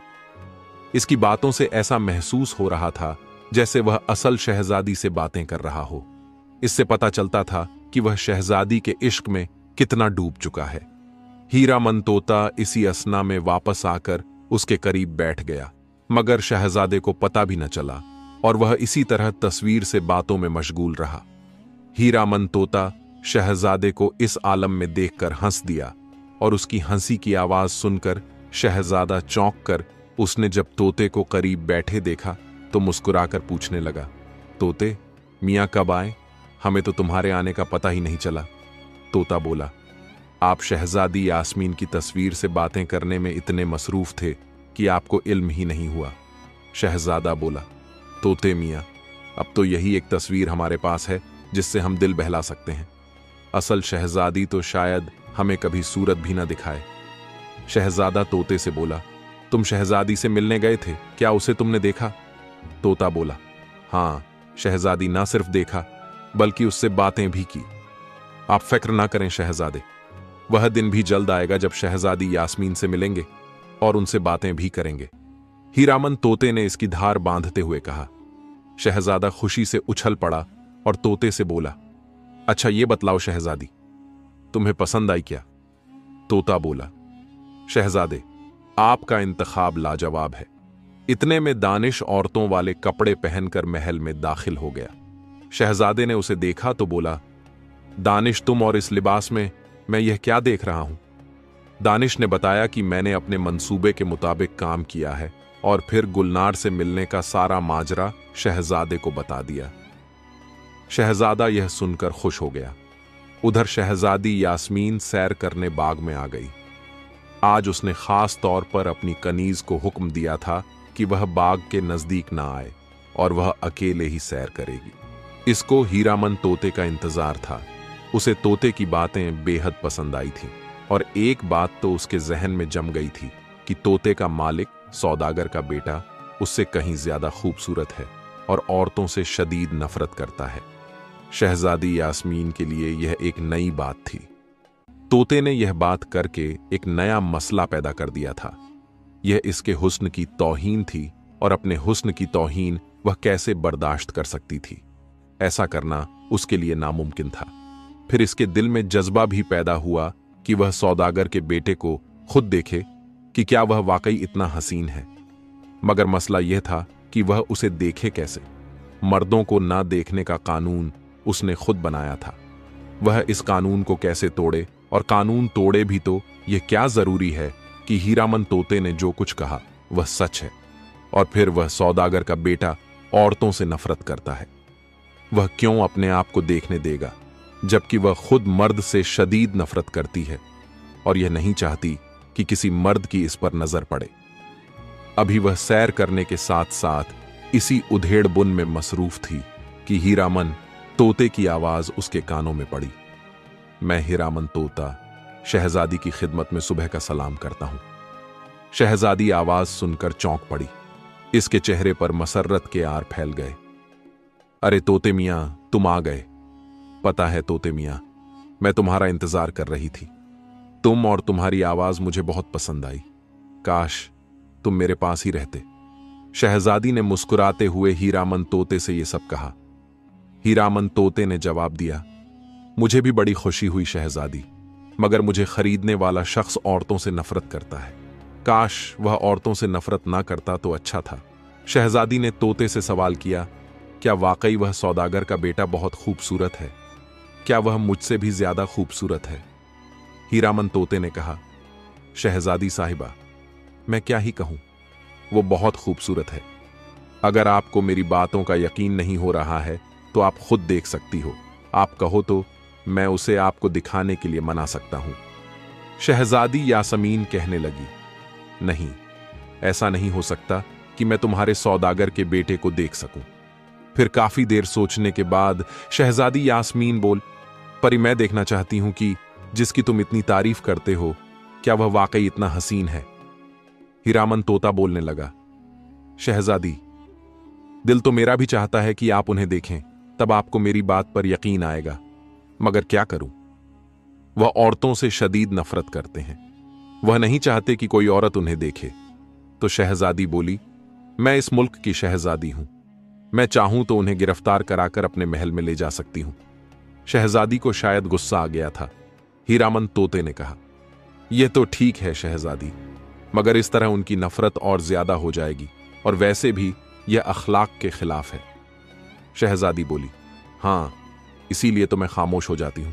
इसकी बातों से ऐसा महसूस हो रहा था जैसे वह असल शहजादी से बातें कर रहा हो। इससे पता चलता था कि वह शहजादी के इश्क में कितना डूब चुका है। हीरामन तोता इसी असना में वापस आकर उसके करीब बैठ गया, मगर शहजादे को पता भी न चला और वह इसी तरह तस्वीर से बातों में मशगूल रहा। हीरामन तोता शहजादे को इस आलम में देखकर हंस दिया और उसकी हंसी की आवाज सुनकर शहजादा चौंक कर उसने जब तोते को करीब बैठे देखा तो मुस्कुराकर पूछने लगा, तोते, मियाँ कब आए? हमें तो तुम्हारे आने का पता ही नहीं चला। तोता बोला, आप शहजादी यास्मीन की तस्वीर से बातें करने में इतने मसरूफ थे कि आपको इल्म ही नहीं हुआ। शहजादा बोला, तोते मियाँ, अब तो यही एक तस्वीर हमारे पास है जिससे हम दिल बहला सकते हैं। असल शहजादी तो शायद हमें कभी सूरत भी ना दिखाए। शहजादा तोते से बोला, तुम शहजादी से मिलने गए थे, क्या उसे तुमने देखा? तोता बोला, हाँ, शहजादी ना सिर्फ देखा बल्कि उससे बातें भी की। आप फिक्र ना करें शहजादे, वह दिन भी जल्द आएगा जब शहजादी यास्मीन से मिलेंगे और उनसे बातें भी करेंगे। हीरामन तोते ने इसकी धार बांधते हुए कहा। शहजादा खुशी से उछल पड़ा और तोते से बोला, अच्छा ये बतलाओ शहजादी, तुम्हें पसंद आई क्या? तोता बोला, शहजादे, आपका इंतखाब लाजवाब है। इतने में दानिश औरतों वाले कपड़े पहनकर महल में दाखिल हो गया। शहजादे ने उसे देखा तो बोला, दानिश, तुम और इस लिबास में मैं यह क्या देख रहा हूं? दानिश ने बताया कि मैंने अपने मंसूबे के मुताबिक काम किया है और फिर गुलनार से मिलने का सारा माजरा शहजादे को बता दिया। शहजादा यह सुनकर खुश हो गया। उधर शहजादी यास्मीन सैर करने बाग में आ गई। आज उसने खास तौर पर अपनी कनीज को हुक्म दिया था कि वह बाग के नजदीक ना आए और वह अकेले ही सैर करेगी। इसको हीरामन तोते का इंतजार था। उसे तोते की बातें बेहद पसंद आई थीं और एक बात तो उसके जहन में जम गई थी कि तोते का मालिक सौदागर का बेटा उससे कहीं ज्यादा खूबसूरत है और औरतों से शदीद नफरत करता है। शहजादी यास्मीन के लिए यह एक नई बात थी। तोते ने यह बात करके एक नया मसला पैदा कर दिया था। यह इसके हुस्न की तौहीन थी और अपने हुस्न की तौहीन वह कैसे बर्दाश्त कर सकती थी? ऐसा करना उसके लिए नामुमकिन था। फिर इसके दिल में जज्बा भी पैदा हुआ कि वह सौदागर के बेटे को खुद देखे कि क्या वह वाकई इतना हसीन है। मगर मसला यह था कि वह उसे देखे कैसे। मर्दों को ना देखने का कानून उसने खुद बनाया था। वह इस कानून को कैसे तोड़े, और कानून तोड़े भी तो यह क्या जरूरी है कि हीरामन तोते ने जो कुछ कहा वह सच है, और फिर वह सौदागर का बेटा औरतों से नफरत करता है। वह क्यों अपने आप को देखने देगा जबकि वह खुद मर्द से शदीद नफरत करती है और यह नहीं चाहती कि किसी मर्द की इस पर नजर पड़े। अभी वह सैर करने के साथ साथ इसी उधेड़ बुन में मसरूफ थी कि हीरामन तोते की आवाज उसके कानों में पड़ी। मैं हीरामन तोता शहजादी की खिदमत में सुबह का सलाम करता हूं। शहजादी आवाज सुनकर चौंक पड़ी। इसके चेहरे पर मसर्रत के आर फैल गए। अरे तोते मियां, तुम आ गए। पता है तोते मियां, मैं तुम्हारा इंतजार कर रही थी। तुम और तुम्हारी आवाज मुझे बहुत पसंद आई। काश तुम मेरे पास ही रहते। शहजादी ने मुस्कुराते हुए हीरामन तोते से यह सब कहा। हीरामन तोते ने जवाब दिया, मुझे भी बड़ी खुशी हुई शहजादी, मगर मुझे खरीदने वाला शख्स औरतों से नफरत करता है। काश वह औरतों से नफरत ना करता तो अच्छा था। शहजादी ने तोते से सवाल किया, क्या वाकई वह सौदागर का बेटा बहुत खूबसूरत है? क्या वह मुझसे भी ज्यादा खूबसूरत है? हीरामन तोते ने कहा, शहजादी साहिबा, मैं क्या ही कहूं, वो बहुत खूबसूरत है। अगर आपको मेरी बातों का यकीन नहीं हो रहा है तो आप खुद देख सकती हो। आप कहो तो मैं उसे आपको दिखाने के लिए मना सकता हूं। शहजादी यास्मीन कहने लगी, नहीं, ऐसा नहीं हो सकता कि मैं तुम्हारे सौदागर के बेटे को देख सकूं। फिर काफी देर सोचने के बाद शहजादी यास्मीन बोल, परी मैं देखना चाहती हूं कि जिसकी तुम इतनी तारीफ करते हो, क्या वह वाकई इतना हसीन है? हीरामन तोता बोलने लगा, शहजादी, दिल तो मेरा भी चाहता है कि आप उन्हें देखें, तब आपको मेरी बात पर यकीन आएगा, मगर क्या करूं? वह औरतों से शदीद नफरत करते हैं। वह नहीं चाहते कि कोई औरत उन्हें देखे। तो शहजादी बोली, मैं इस मुल्क की शहजादी हूं, मैं चाहूं तो उन्हें गिरफ्तार कराकर अपने महल में ले जा सकती हूं। शहजादी को शायद गुस्सा आ गया था। हीरामन तोते ने कहा, यह तो ठीक है शहजादी, मगर इस तरह उनकी नफरत और ज्यादा हो जाएगी, और वैसे भी यह अखलाक के खिलाफ है। शहजादी बोली, हां, इसीलिए तो मैं खामोश हो जाती हूं।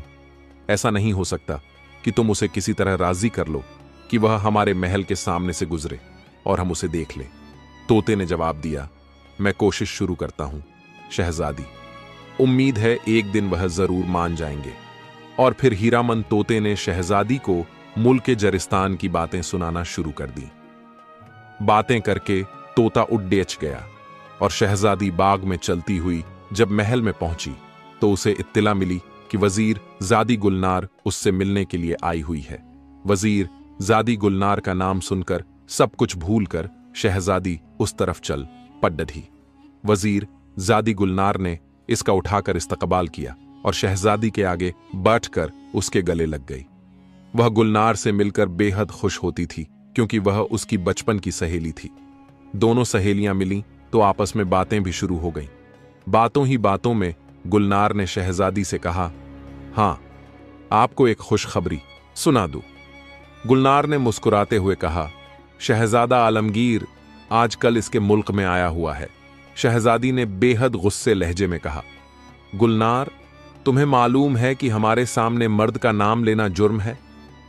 ऐसा नहीं हो सकता कि तुम उसे किसी तरह राजी कर लो कि वह हमारे महल के सामने से गुजरे और हम उसे देख लें। तोते ने जवाब दिया, मैं कोशिश शुरू करता हूं शहजादी, उम्मीद है एक दिन वह जरूर मान जाएंगे। और फिर हीरामन तोते ने शहजादी को मुल्क जरिस्तान की बातें सुनाना शुरू कर दी। बातें करके तोता उड्डेच गया और शहजादी बाग में चलती हुई जब महल में पहुंची तो उसे इत्तिला मिली कि वजीर ज़ादी गुलनार उससे मिलने के लिए आई हुई है। वजीर ज़ादी गुलनार का नाम सुनकर सब कुछ भूलकर शहजादी उस तरफ चल पड्डढ़ी। वजीर ज़ादी गुलनार ने इसका उठाकर इस्तकबाल किया और शहजादी के आगे बैठकर उसके गले लग गई। वह गुलनार से मिलकर बेहद खुश होती थी क्योंकि वह उसकी बचपन की सहेली थी। दोनों सहेलियां मिलीं तो आपस में बातें भी शुरू हो गईं। बातों ही बातों में गुलनार ने शहजादी से कहा, हां, आपको एक खुशखबरी सुना दूं। गुलनार ने मुस्कुराते हुए कहा, शहजादा आलमगीर आजकल इसके मुल्क में आया हुआ है। शहजादी ने बेहद गुस्से लहजे में कहा, गुलनार, तुम्हें मालूम है कि हमारे सामने मर्द का नाम लेना जुर्म है,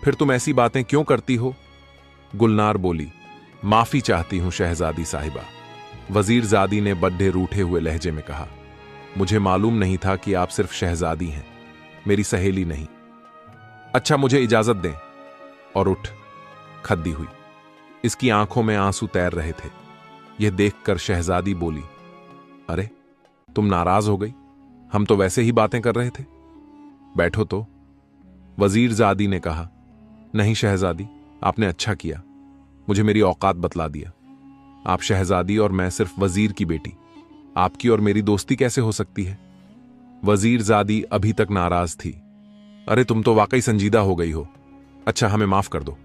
फिर तुम ऐसी बातें क्यों करती हो? गुलनार बोली, माफी चाहती हूं शहजादी साहिबा। वजीर ज़ादी ने बड्ढे रूठे हुए लहजे में कहा, मुझे मालूम नहीं था कि आप सिर्फ शहजादी हैं, मेरी सहेली नहीं। अच्छा, मुझे इजाजत दें। और उठ खद्दी हुई। इसकी आंखों में आंसू तैर रहे थे। यह देखकर शहजादी बोली, अरे तुम नाराज हो गई? हम तो वैसे ही बातें कर रहे थे, बैठो तो। वजीर ज़ादी ने कहा, नहीं शहजादी, आपने अच्छा किया, मुझे मेरी औकात बतला दिया। आप शहजादी और मैं सिर्फ वजीर की बेटी, आपकी और मेरी दोस्ती कैसे हो सकती है? वजीर ज़ादी अभी तक नाराज थी। अरे तुम तो वाकई संजीदा हो गई हो। अच्छा, हमें माफ कर दो।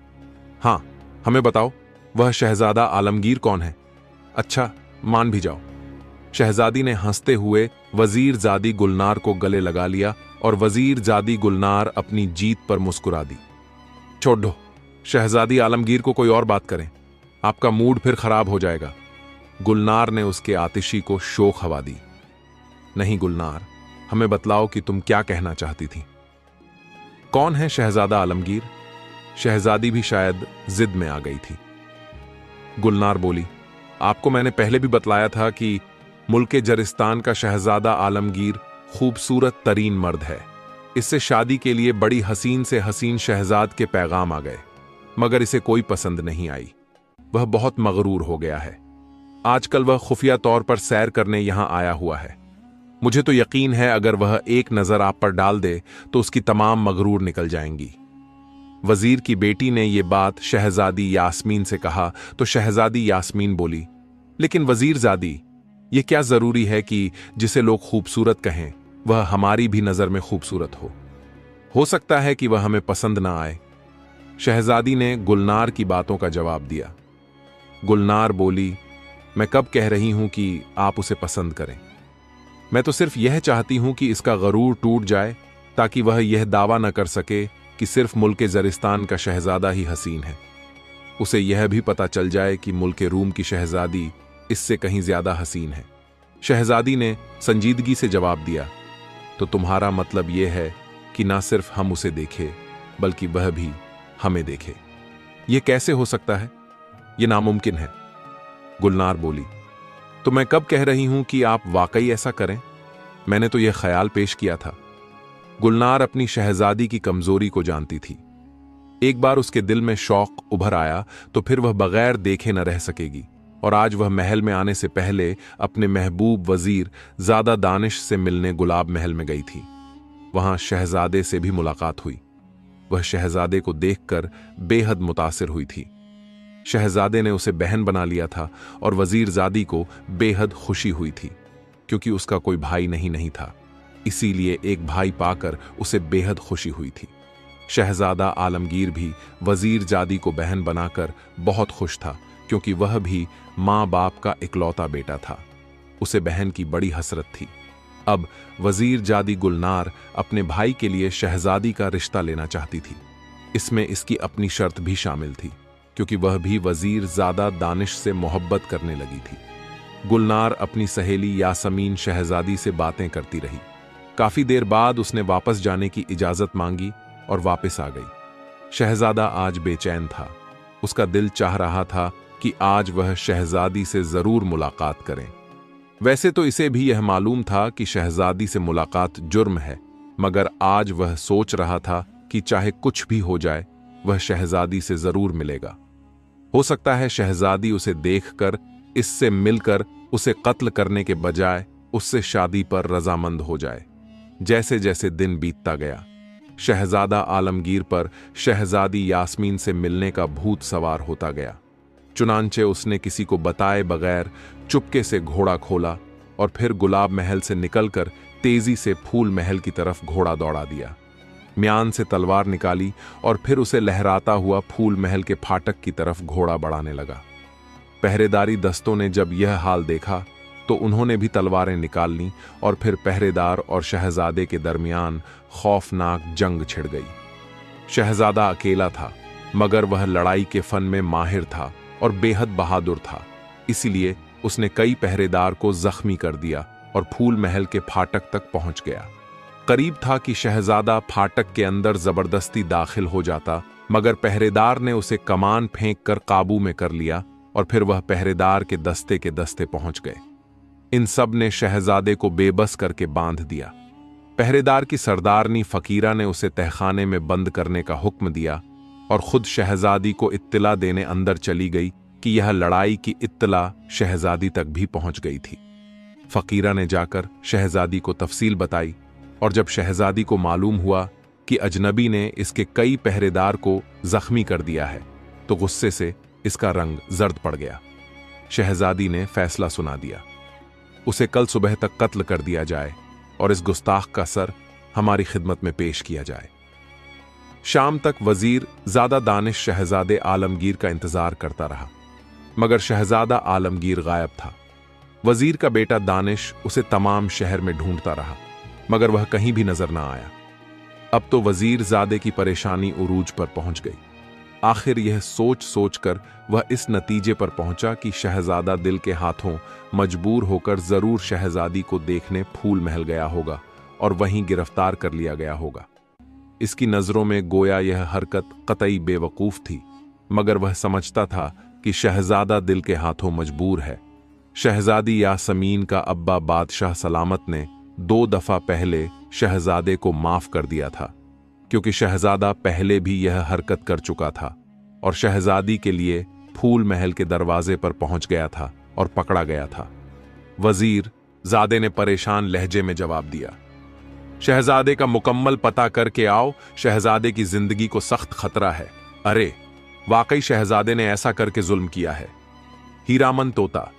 हां, हमें बताओ, वह शहजादा आलमगीर कौन है? अच्छा, मान भी जाओ। शहजादी ने हंसते हुए वजीर ज़ादी गुलनार को गले लगा लिया और वजीर ज़ादी गुलनार अपनी जीत पर मुस्कुरा दी। छोड़ दो, शहजादी आलमगीर को कोई और बात करें, आपका मूड फिर खराब हो जाएगा। गुलनार ने उसके आतिशी को शोक हवा दी। नहीं गुलनार, हमें बतलाओ कि तुम क्या कहना चाहती थी। कौन है शहजादा आलमगीर? शहजादी भी शायद जिद में आ गई थी। गुलनार बोली, आपको मैंने पहले भी बतलाया था कि मुल्के जरिस्तान का शहजादा आलमगीर खूबसूरत तरीन मर्द है। इससे शादी के लिए बड़ी हसीन से हसीन शहजाद के पैगाम आ गए, मगर इसे कोई पसंद नहीं आई। वह बहुत मगरूर हो गया है। आजकल वह खुफिया तौर पर सैर करने यहां आया हुआ है। मुझे तो यकीन है अगर वह एक नजर आप पर डाल दे तो उसकी तमाम मगरूर निकल जाएंगी। वजीर की बेटी ने यह बात शहजादी यास्मीन से कहा तो शहजादी यास्मीन बोली, लेकिन वजीर ज़ादी, यह क्या जरूरी है कि जिसे लोग खूबसूरत कहें वह हमारी भी नजर में खूबसूरत हो सकता है कि वह हमें पसंद ना आए। शहजादी ने गुलनार की बातों का जवाब दिया। गुलनार बोली, मैं कब कह रही हूं कि आप उसे पसंद करें? मैं तो सिर्फ यह चाहती हूं कि इसका गरूर टूट जाए ताकि वह यह दावा न कर सके कि सिर्फ मुल्के जरिस्तान का शहजादा ही हसीन है। उसे यह भी पता चल जाए कि मुल्के रूम की शहजादी इससे कहीं ज्यादा हसीन है। शहजादी ने संजीदगी से जवाब दिया, तो तुम्हारा मतलब यह है कि ना सिर्फ हम उसे देखें बल्कि वह भी हमें देखे। यह कैसे हो सकता है? यह नामुमकिन है। गुलनार बोली, तो मैं कब कह रही हूं कि आप वाकई ऐसा करें? मैंने तो यह ख्याल पेश किया था। गुलनार अपनी शहजादी की कमजोरी को जानती थी। एक बार उसके दिल में शौक उभर आया तो फिर वह बगैर देखे न रह सकेगी, और आज वह महल में आने से पहले अपने महबूब वजीर ज्यादा दानिश से मिलने गुलाब महल में गई थी। वहां शहजादे से भी मुलाकात हुई। वह शहजादे को देखकर बेहद मुतासिर हुई थी। शहजादे ने उसे बहन बना लिया था और वजीरजादी को बेहद खुशी हुई थी, क्योंकि उसका कोई भाई नहीं था। इसीलिए एक भाई पाकर उसे बेहद खुशी हुई थी। शहजादा आलमगीर भी वजीरजादी को बहन बनाकर बहुत खुश था, क्योंकि वह भी मां बाप का इकलौता बेटा था। उसे बहन की बड़ी हसरत थी। अब वजीरजादी गुलनार अपने भाई के लिए शहजादी का रिश्ता लेना चाहती थी। इसमें इसकी अपनी शर्त भी शामिल थी, क्योंकि वह भी वजीरजादा दानिश से मोहब्बत करने लगी थी। गुलनार अपनी सहेली यासमीन शहजादी से बातें करती रही। काफी देर बाद उसने वापस जाने की इजाजत मांगी और वापस आ गई। शहजादा आज बेचैन था। उसका दिल चाह रहा था कि आज वह शहजादी से जरूर मुलाकात करें। वैसे तो इसे भी यह मालूम था कि शहजादी से मुलाकात जुर्म है, मगर आज वह सोच रहा था कि चाहे कुछ भी हो जाए, वह शहजादी से जरूर मिलेगा। हो सकता है शहजादी उसे देखकर, इससे मिलकर उसे कत्ल करने के बजाय उससे शादी पर रजामंद हो जाए। जैसे जैसे दिन बीतता गया, शहजादा आलमगीर पर शहजादी यास्मीन से मिलने का भूत सवार होता गया। चुनांचे उसने किसी को बताए बगैर चुपके से घोड़ा खोला और फिर गुलाब महल से निकलकर तेजी से फूल महल की तरफ घोड़ा दौड़ा दिया। म्यान से तलवार निकाली और फिर उसे लहराता हुआ फूल महल के फाटक की तरफ घोड़ा बढ़ाने लगा। पहरेदारी दस्तों ने जब यह हाल देखा तो उन्होंने भी तलवारें निकाल लीं और फिर पहरेदार और शहजादे के दरमियान खौफनाक जंग छिड़ गई। शहजादा अकेला था, मगर वह लड़ाई के फन में माहिर था और बेहद बहादुर था। इसीलिए उसने कई पहरेदार को जख्मी कर दिया और फूल महल के फाटक तक पहुंच गया। करीब था कि शहजादा फाटक के अंदर जबरदस्ती दाखिल हो जाता, मगर पहरेदार ने उसे कमान फेंक कर काबू में कर लिया और फिर वह पहरेदार के दस्ते पहुंच गए। इन सब ने शहजादे को बेबस करके बांध दिया। पहरेदार की सरदारनी फकीरा ने उसे तहखाने में बंद करने का हुक्म दिया और खुद शहजादी को इत्तला देने अंदर चली गई कि यह लड़ाई की इत्तला शहजादी तक भी पहुंच गई थी। फकीरा ने जाकर शहजादी को तफसील बताई, और जब शहजादी को मालूम हुआ कि अजनबी ने इसके कई पहरेदार को जख्मी कर दिया है, तो गुस्से से इसका रंग जर्द पड़ गया। शहजादी ने फैसला सुना दिया, उसे कल सुबह तक कत्ल कर दिया जाए और इस गुस्ताख का सर हमारी खिदमत में पेश किया जाए। शाम तक वजीर ज्यादा दानिश शहजादे आलमगीर का इंतजार करता रहा, मगर शहजादा आलमगीर गायब था। वजीर का बेटा दानिश उसे तमाम शहर में ढूंढता रहा, मगर वह कहीं भी नजर न आया। अब तो वजीर ज़ादे की परेशानी उरूज पर पहुंच गई। आखिर यह सोच सोचकर वह इस नतीजे पर पहुंचा कि शहजादा दिल के हाथों मजबूर होकर जरूर शहजादी को देखने फूल महल गया होगा और वहीं गिरफ्तार कर लिया गया होगा। इसकी नजरों में गोया यह हरकत कतई बेवकूफ थी, मगर वह समझता था कि शहजादा दिल के हाथों मजबूर है। शहजादी यासमीन का अब्बा बादशाह सलामत ने 2 दफा पहले शहजादे को माफ कर दिया था, क्योंकि शहजादा पहले भी यह हरकत कर चुका था और शहजादी के लिए फूल महल के दरवाजे पर पहुंच गया था और पकड़ा गया था। वजीर ज़ादे ने परेशान लहजे में जवाब दिया, शहजादे का मुकम्मल पता करके आओ, शहजादे की जिंदगी को सख्त खतरा है। अरे वाकई शहजादे ने ऐसा करके जुल्म किया है। हीरामन तोता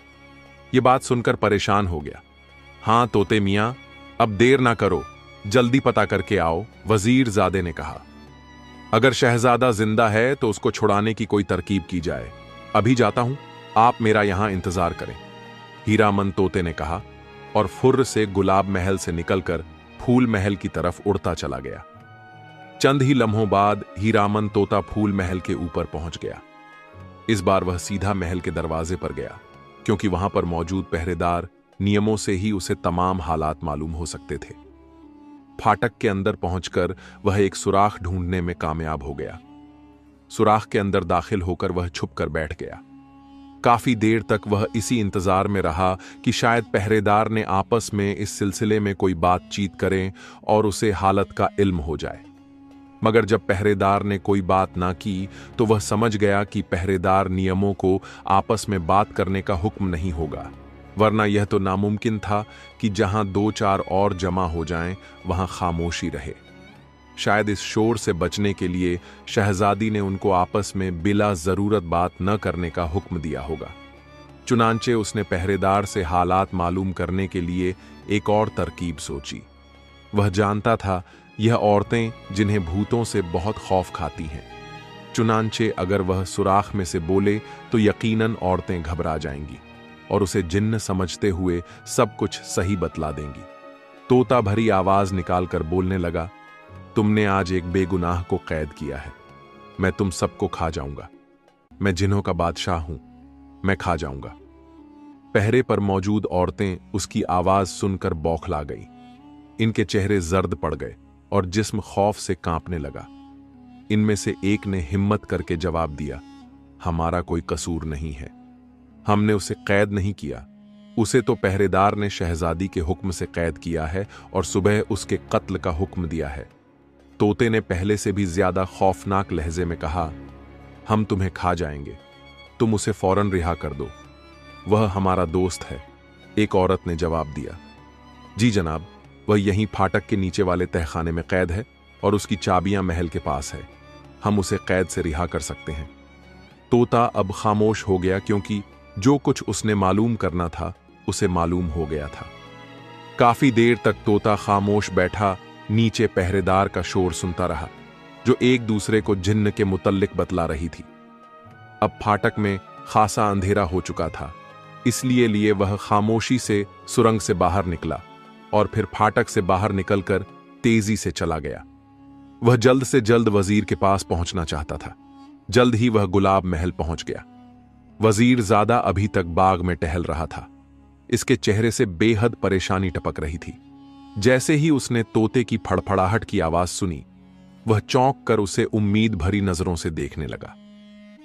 यह बात सुनकर परेशान हो गया। हां तोते मियां, अब देर ना करो, जल्दी पता करके आओ, वजीर ज़ादे ने कहा। अगर शहजादा जिंदा है तो उसको छुड़ाने की कोई तरकीब की जाए। अभी जाता हूं, आप मेरा यहां इंतजार करें, हीरामन तोते ने कहा और फुर्र से गुलाब महल से निकलकर फूल महल की तरफ उड़ता चला गया। चंद ही लम्हों बाद हीरामन तोता फूल महल के ऊपर पहुंच गया। इस बार वह सीधा महल के दरवाजे पर गया, क्योंकि वहां पर मौजूद पहरेदार नियमों से ही उसे तमाम हालात मालूम हो सकते थे। फाटक के अंदर पहुंचकर वह एक सुराख ढूंढने में कामयाब हो गया। सुराख के अंदर दाखिल होकर वह छुप कर बैठ गया। काफी देर तक वह इसी इंतजार में रहा कि शायद पहरेदार ने आपस में इस सिलसिले में कोई बातचीत करें और उसे हालत का इल्म हो जाए। मगर जब पहरेदार ने कोई बात ना की तो वह समझ गया कि पहरेदार नियमों को आपस में बात करने का हुक्म नहीं होगा, वरना यह तो नामुमकिन था कि जहां दो चार और जमा हो जाएं वहां खामोशी रहे। शायद इस शोर से बचने के लिए शहजादी ने उनको आपस में बिला जरूरत बात न करने का हुक्म दिया होगा। चुनांचे उसने पहरेदार से हालात मालूम करने के लिए एक और तरकीब सोची। वह जानता था यह औरतें जिन्हें भूतों से बहुत खौफ खाती हैं। चुनांचे अगर वह सुराख में से बोले तो यकीनन औरतें घबरा जाएंगी और उसे जिन्न समझते हुए सब कुछ सही बतला देंगी। तोता भरी आवाज निकालकर बोलने लगा, तुमने आज एक बेगुनाह को कैद किया है। मैं तुम सबको खा जाऊंगा। मैं जिन्हों का बादशाह हूं, मैं खा जाऊंगा। पहरे पर मौजूद औरतें उसकी आवाज सुनकर बौखला गई। इनके चेहरे जर्द पड़ गए और जिस्म खौफ से कांपने लगा। इनमें से एक ने हिम्मत करके जवाब दिया, हमारा कोई कसूर नहीं है। हमने उसे कैद नहीं किया। उसे तो पहरेदार ने शहजादी के हुक्म से कैद किया है और सुबह उसके कत्ल का हुक्म दिया है। तोते ने पहले से भी ज्यादा खौफनाक लहजे में कहा, हम तुम्हें खा जाएंगे, तुम उसे फौरन रिहा कर दो, वह हमारा दोस्त है। एक औरत ने जवाब दिया, जी जनाब, वह यहीं फाटक के नीचे वाले तहखाने में कैद है और उसकी चाबियां महल के पास है। हम उसे कैद से रिहा कर सकते हैं। तोता अब खामोश हो गया क्योंकि जो कुछ उसने मालूम करना था उसे मालूम हो गया था। काफी देर तक तोता खामोश बैठा नीचे पहरेदार का शोर सुनता रहा, जो एक दूसरे को जिन्न के मुतल्लिक बतला रही थी। अब फाटक में खासा अंधेरा हो चुका था, इसलिए वह खामोशी से सुरंग से बाहर निकला और फिर फाटक से बाहर निकलकर तेजी से चला गया। वह जल्द से जल्द वजीर के पास पहुंचना चाहता था। जल्द ही वह गुलाब महल पहुंच गया। वजीर ज़ादा अभी तक बाग में टहल रहा था। इसके चेहरे से बेहद परेशानी टपक रही थी। जैसे ही उसने तोते की फड़फड़ाहट की आवाज सुनी, वह चौंक कर उसे उम्मीद भरी नजरों से देखने लगा।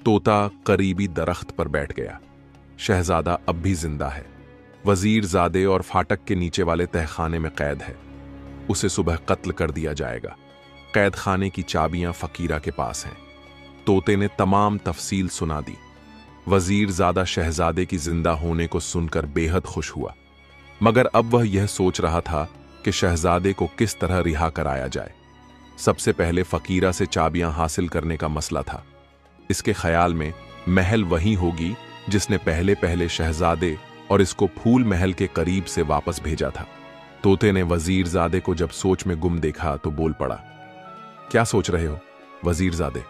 तोता करीबी दरख्त पर बैठ गया। शहजादा अब भी जिंदा है। वजीर ज़ादे और फाटक के नीचे वाले तहखाने में कैद है। उसे सुबह कत्ल कर दिया जाएगा। कैद खाने की चाबियां फकीरा के पास हैं। तोते ने तमाम तफसील सुना दी। वजीर ज़ादा शहजादे की जिंदा होने को सुनकर बेहद खुश हुआ, मगर अब वह यह सोच रहा था कि शहजादे को किस तरह रिहा कराया जाए। सबसे पहले फकीरा से चाबियां हासिल करने का मसला था। इसके ख्याल में महल वही होगी जिसने पहले पहले शहजादे और इसको फूल महल के करीब से वापस भेजा था। तोते ने वजीर ज़ादे को जब सोच में गुम देखा तो बोल पड़ा, क्या सोच रहे हो वजीर ज़ादे?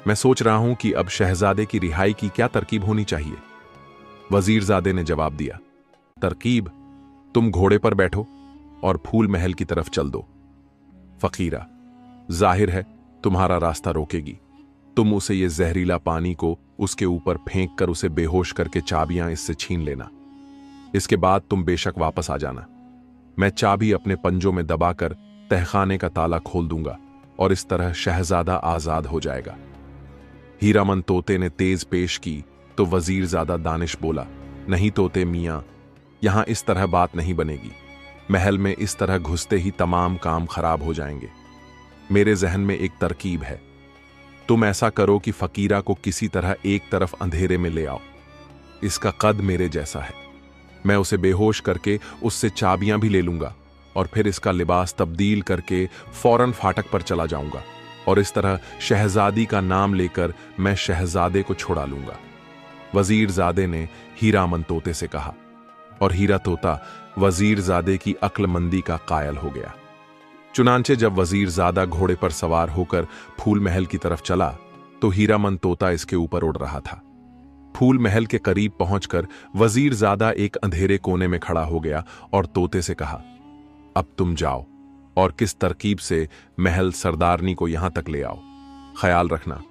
मैं सोच रहा हूं कि अब शहजादे की रिहाई की क्या तरकीब होनी चाहिए। वजीर ज़ादे ने जवाब दिया, तरकीब? तुम घोड़े पर बैठो और फूल महल की तरफ चल दो। फकीरा, जाहिर है तुम्हारा रास्ता रोकेगी। तुम उसे ये जहरीला पानी को उसके ऊपर फेंक कर उसे बेहोश करके चाबियां इससे छीन लेना। इसके बाद तुम बेशक वापस आ जाना। मैं चाबी अपने पंजों में दबाकर तहखाने का ताला खोल दूंगा और इस तरह शहजादा आजाद हो जाएगा। हीरामन तोते ने तेज पेश की तो वजीर ज़ादा दानिश बोला, नहीं तोते मियां, यहां इस तरह बात नहीं बनेगी। महल में इस तरह घुसते ही तमाम काम खराब हो जाएंगे। मेरे जहन में एक तरकीब है। तुम ऐसा करो कि फकीरा को किसी तरह एक तरफ अंधेरे में ले आओ। इसका कद मेरे जैसा है। मैं उसे बेहोश करके उससे चाबियां भी ले लूंगा और फिर इसका लिबास तब्दील करके फौरन फाटक पर चला जाऊंगा और इस तरह शहजादी का नाम लेकर मैं शहजादे को छुड़ा लूंगा। वजीर ज़ादे ने हीरामन तोते से कहा और हीरा तोता वजीर ज़ादे की अक्लमंदी का कायल हो गया। चुनांचे जब वजीर ज़ादा घोड़े पर सवार होकर फूल महल की तरफ चला तो हीरामन तोता इसके ऊपर उड़ रहा था। फूल महल के करीब पहुंचकर वजीर ज़ादा एक अंधेरे कोने में खड़ा हो गया और तोते से कहा, अब तुम जाओ और किस तरकीब से महल सरदारनी को यहां तक ले आओ। ख्याल रखना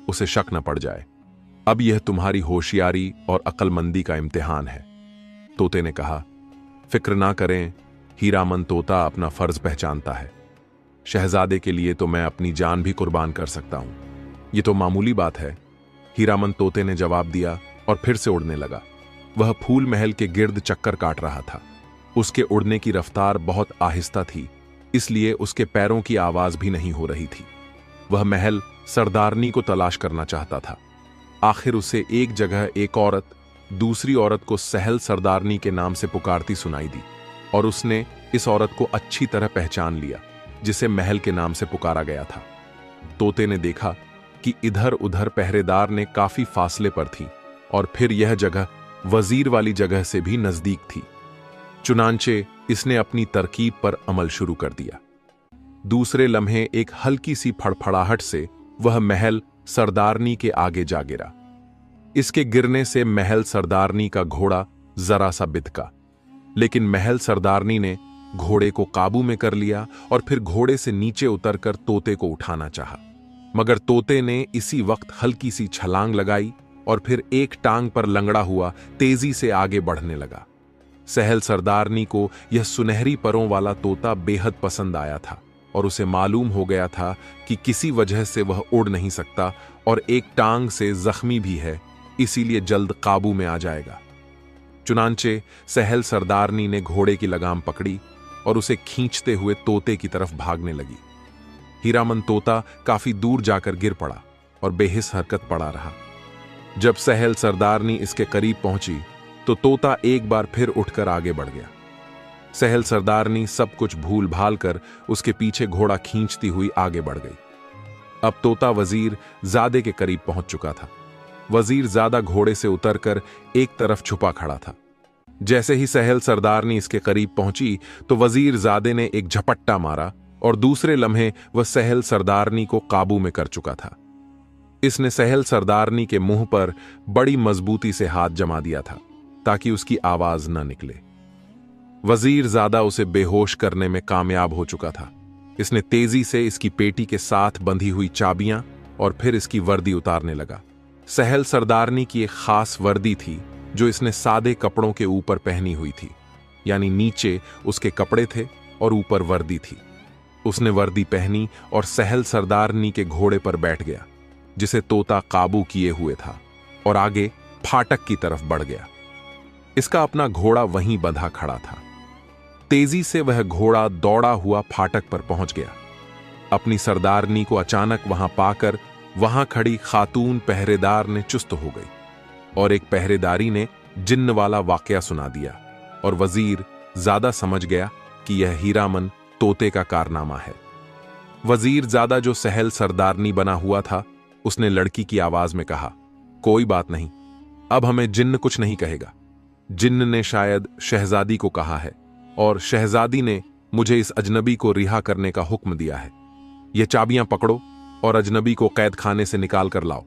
उसे शक न पड़ जाए। अब यह तुम्हारी होशियारी और अक्लमंदी का इम्तिहान है। तोते ने कहा, फिक्र ना करें, हीरामन तोता अपना फर्ज पहचानता है। शहजादे के लिए तो मैं अपनी जान भी कुर्बान कर सकता हूं। ये तो मामूली बात है, हीरामन तोते ने जवाब दिया और फिर से उड़ने लगा। वह फूल महल के गिर्द चक्कर काट रहा था। उसके उड़ने की रफ्तार बहुत आहिस्ता थी, इसलिए उसके पैरों की आवाज भी नहीं हो रही थी। वह महल सरदारनी को तलाश करना चाहता था। आखिर उसे एक जगह एक औरत दूसरी औरत को सहल सरदारनी के नाम से पुकारती सुनाई दी, और उसने इस औरत को अच्छी तरह पहचान लिया, जिसे महल के नाम से पुकारा गया था। तोते ने देखा कि इधर उधर पहरेदार ने काफी फासले पर थी, और फिर यह जगह वजीर वाली जगह से भी नजदीक थी। चुनांचे इसने अपनी तरकीब पर अमल शुरू कर दिया। दूसरे लम्हे एक हल्की सी फड़फड़ाहट से वह महल सरदारनी के आगे जा गिरा। इसके गिरने से महल सरदारनी का घोड़ा जरा सा बिदका, लेकिन महल सरदारनी ने घोड़े को काबू में कर लिया और फिर घोड़े से नीचे उतरकर तोते को उठाना चाहा, मगर तोते ने इसी वक्त हल्की सी छलांग लगाई और फिर एक टांग पर लंगड़ा हुआ तेजी से आगे बढ़ने लगा। सहल सरदारनी को यह सुनहरी परों वाला तोता बेहद पसंद आया था, और उसे मालूम हो गया था कि किसी वजह से वह उड़ नहीं सकता और एक टांग से जख्मी भी है, इसीलिए जल्द काबू में आ जाएगा। चुनांचे सहल सरदारनी ने घोड़े की लगाम पकड़ी और उसे खींचते हुए तोते की तरफ भागने लगी। हीरामन तोता काफी दूर जाकर गिर पड़ा और बेहिस हरकत पड़ा रहा। जब सहल सरदारनी इसके करीब पहुंची तो तोता एक बार फिर उठकर आगे बढ़ गया। सहल सरदारनी सब कुछ भूल भाल कर उसके पीछे घोड़ा खींचती हुई आगे बढ़ गई। अब तोता वजीर जादे के करीब पहुंच चुका था। वजीर ज्यादा घोड़े से उतरकर एक तरफ छुपा खड़ा था। जैसे ही सहल सरदारनी इसके करीब पहुंची तो वजीर जादे ने एक झपट्टा मारा और दूसरे लम्हे वह सहल सरदारनी को काबू में कर चुका था। इसने सहल सरदारनी के मुंह पर बड़ी मजबूती से हाथ जमा दिया था ताकि उसकी आवाज न निकले। वजीर ज्यादा उसे बेहोश करने में कामयाब हो चुका था। इसने तेजी से इसकी पेटी के साथ बंधी हुई चाबियां और फिर इसकी वर्दी उतारने लगा। सहल सरदारनी की एक खास वर्दी थी जो इसने सादे कपड़ों के ऊपर पहनी हुई थी, यानी नीचे उसके कपड़े थे और ऊपर वर्दी थी। उसने वर्दी पहनी और सहल सरदारनी के घोड़े पर बैठ गया, जिसे तोता काबू किए हुए था, और आगे फाटक की तरफ बढ़ गया। इसका अपना घोड़ा वहीं बंधा खड़ा था। तेजी से वह घोड़ा दौड़ा हुआ फाटक पर पहुंच गया। अपनी सरदारनी को अचानक वहां पाकर वहां खड़ी खातून पहरेदार ने चुस्त हो गई और एक पहरेदारी ने जिन्न वाला वाकया सुना दिया, और वजीर ज्यादा समझ गया कि यह हीरामन तोते का कारनामा है। वजीर ज्यादा जो सहल सरदारनी बना हुआ था, उसने लड़की की आवाज में कहा, कोई बात नहीं, अब हमें जिन्न कुछ नहीं कहेगा। जिन्न ने शायद शहजादी को कहा है और शहजादी ने मुझे इस अजनबी को रिहा करने का हुक्म दिया है। ये चाबियां पकड़ो और अजनबी को कैद खाने से निकाल कर लाओ।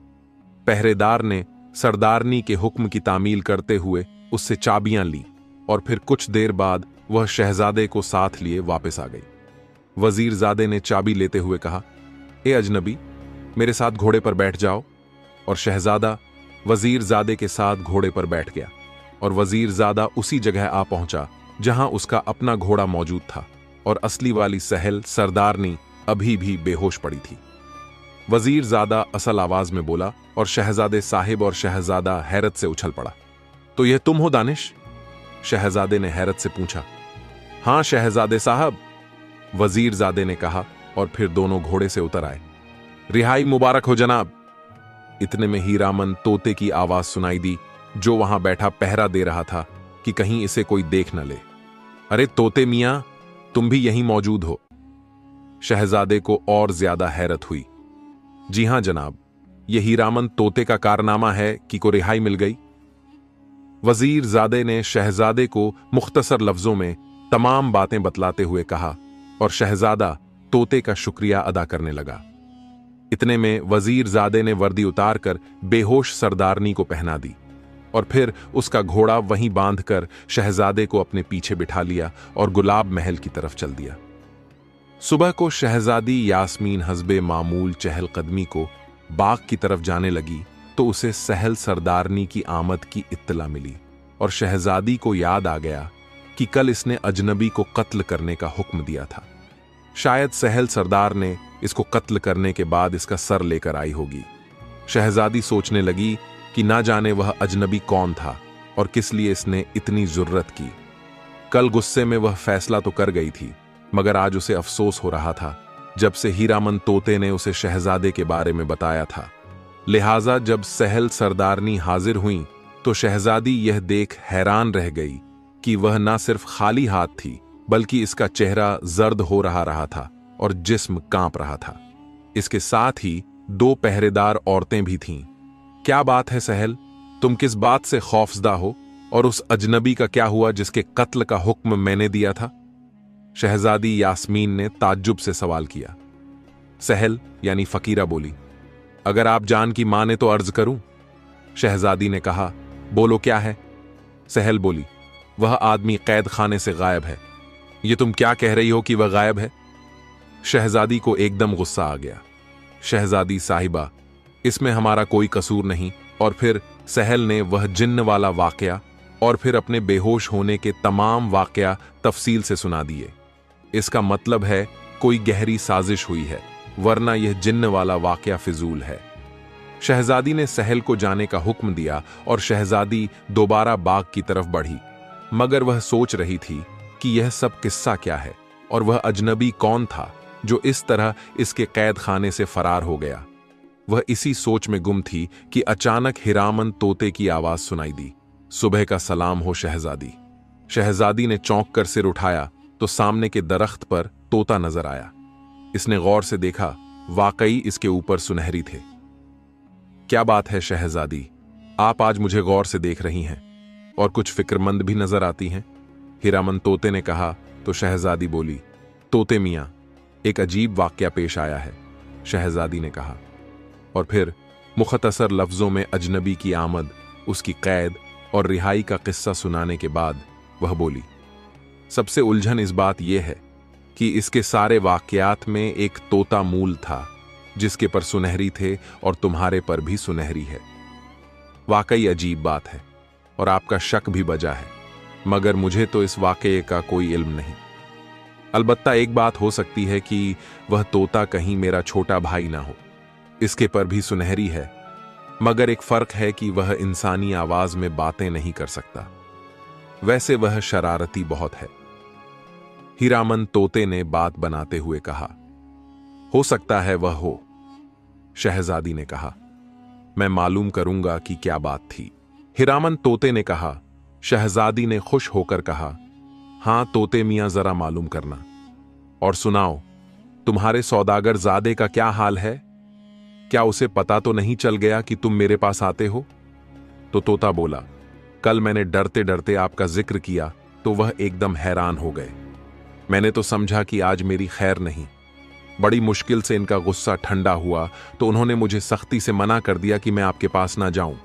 पहरेदार ने सरदारनी के हुक्म की तामील करते हुए उससे चाबियां ली और फिर कुछ देर बाद वह शहजादे को साथ लिए वापस आ गई। वजीरजादे ने चाबी लेते हुए कहा, ए अजनबी, मेरे साथ घोड़े पर बैठ जाओ। और शहजादा वजीरजादे के साथ घोड़े पर बैठ गया और वजीरजादा उसी जगह आ पहुंचा जहां उसका अपना घोड़ा मौजूद था और असली वाली सहल सरदारनी अभी भी बेहोश पड़ी थी। वजीरजादा असल आवाज में बोला और शहजादे साहिब और शहजादा हैरत से उछल पड़ा। तो यह तुम हो दानिश? शहजादे ने हैरत से पूछा। हां शहजादे साहब, वजीरजादे ने कहा, और फिर दोनों घोड़े से उतर आए। रिहाई मुबारक हो जनाब। इतने में हीरामन तोते की आवाज सुनाई दी, जो वहां बैठा पहरा दे रहा था कि कहीं इसे कोई देख न ले। अरे तोते मियां, तुम भी यहीं मौजूद हो? शहजादे को और ज्यादा हैरत हुई। जी हां जनाब, यह हीरामन तोते का कारनामा है कि को रिहाई मिल गई। वजीरजादे ने शहजादे को मुख्तसर लफ्जों में तमाम बातें बतलाते हुए कहा और शहजादा तोते का शुक्रिया अदा करने लगा। इतने में वजीरजादे ने वर्दी उतारकर बेहोश सरदारनी को पहना दी और फिर उसका घोड़ा वहीं बांधकर शहजादे को अपने पीछे बिठा लिया और गुलाब महल की तरफ चल दिया। सुबह को शहजादी यास्मीन हस्बे मामूल चहलकदमी को बाग की तरफ जाने लगी तो उसे सहल सरदारनी की आमद की इत्तला मिली और शहजादी को याद आ गया कि कल इसने अजनबी को कत्ल करने का हुक्म दिया था। शायद सहल सरदार ने इसको कत्ल करने के बाद इसका सर लेकर आई होगी। शहजादी सोचने लगी कि ना जाने वह अजनबी कौन था और किस लिए इसने इतनी जुर्रत की। कल गुस्से में वह फैसला तो कर गई थी, मगर आज उसे अफसोस हो रहा था जब से हीरामन तोते ने उसे शहजादे के बारे में बताया था। लिहाजा जब सहल सरदारनी हाजिर हुई तो शहजादी यह देख हैरान रह गई कि वह ना सिर्फ खाली हाथ थी, बल्कि इसका चेहरा जर्द हो रहा था और जिस्म कांप रहा था। इसके साथ ही 2 पहरेदार औरतें भी थीं। क्या बात है सहल, तुम किस बात से खौफजदा हो, और उस अजनबी का क्या हुआ जिसके कत्ल का हुक्म मैंने दिया था? शहजादी यास्मीन ने ताज्जुब से सवाल किया। सहल यानी फकीरा बोली, अगर आप जान की माने तो अर्ज करूं। शहजादी ने कहा, बोलो क्या है? सहल बोली, वह आदमी कैद खाने से गायब है। ये तुम क्या कह रही हो कि वह गायब है? शहजादी को एकदम गुस्सा आ गया। शहजादी साहिबा, इसमें हमारा कोई कसूर नहीं। और फिर सहल ने वह जिन्न वाला वाकया और फिर अपने बेहोश होने के तमाम वाकया तफसील से सुना दिए। इसका मतलब है कोई गहरी साजिश हुई है, वरना यह जिन्न वाला वाकया फिजूल है। शहजादी ने सहल को जाने का हुक्म दिया और शहजादी दोबारा बाग की तरफ बढ़ी, मगर वह सोच रही थी कि यह सब किस्सा क्या है और वह अजनबी कौन था जो इस तरह इसके कैद खाने से फरार हो गया। वह इसी सोच में गुम थी कि अचानक हीरामन तोते की आवाज सुनाई दी, सुबह का सलाम हो शहजादी। शहजादी ने चौंक कर सिर उठाया तो सामने के दरख्त पर तोता नजर आया। इसने गौर से देखा, वाकई इसके ऊपर सुनहरी थे। क्या बात है शहजादी, आप आज मुझे गौर से देख रही हैं और कुछ फिक्रमंद भी नजर आती हैं। हीरामन तोते ने कहा तो शहजादी बोली, तोते मियां, एक अजीब वाकया पेश आया है। शहजादी ने कहा और फिर मुख्तसर लफ्जों में अजनबी की आमद, उसकी कैद और रिहाई का किस्सा सुनाने के बाद वह बोली, सबसे उलझन इस बात यह है कि इसके सारे वाकयात में एक तोता मूल था जिसके पर सुनहरी थे और तुम्हारे पर भी सुनहरी है। वाकई अजीब बात है और आपका शक भी बजा है, मगर मुझे तो इस वाकये का कोई इल्म नहीं। अलबत्ता एक बात हो सकती है कि वह तोता कहीं मेरा छोटा भाई ना हो। इसके पर भी सुनहरी है, मगर एक फर्क है कि वह इंसानी आवाज में बातें नहीं कर सकता। वैसे वह शरारती बहुत है। हीरामन तोते ने बात बनाते हुए कहा, हो सकता है वह हो। शहजादी ने कहा, मैं मालूम करूंगा कि क्या बात थी। हीरामन तोते ने कहा। शहजादी ने खुश होकर कहा, हां तोते मियां, जरा मालूम करना और सुनाओ, तुम्हारे सौदागर ज़ादे का क्या हाल है? क्या उसे पता तो नहीं चल गया कि तुम मेरे पास आते हो? तो तोता बोला, कल मैंने डरते डरते आपका जिक्र किया तो वह एकदम हैरान हो गए। मैंने तो समझा कि आज मेरी खैर नहीं। बड़ी मुश्किल से इनका गुस्सा ठंडा हुआ तो उन्होंने मुझे सख्ती से मना कर दिया कि मैं आपके पास ना जाऊं,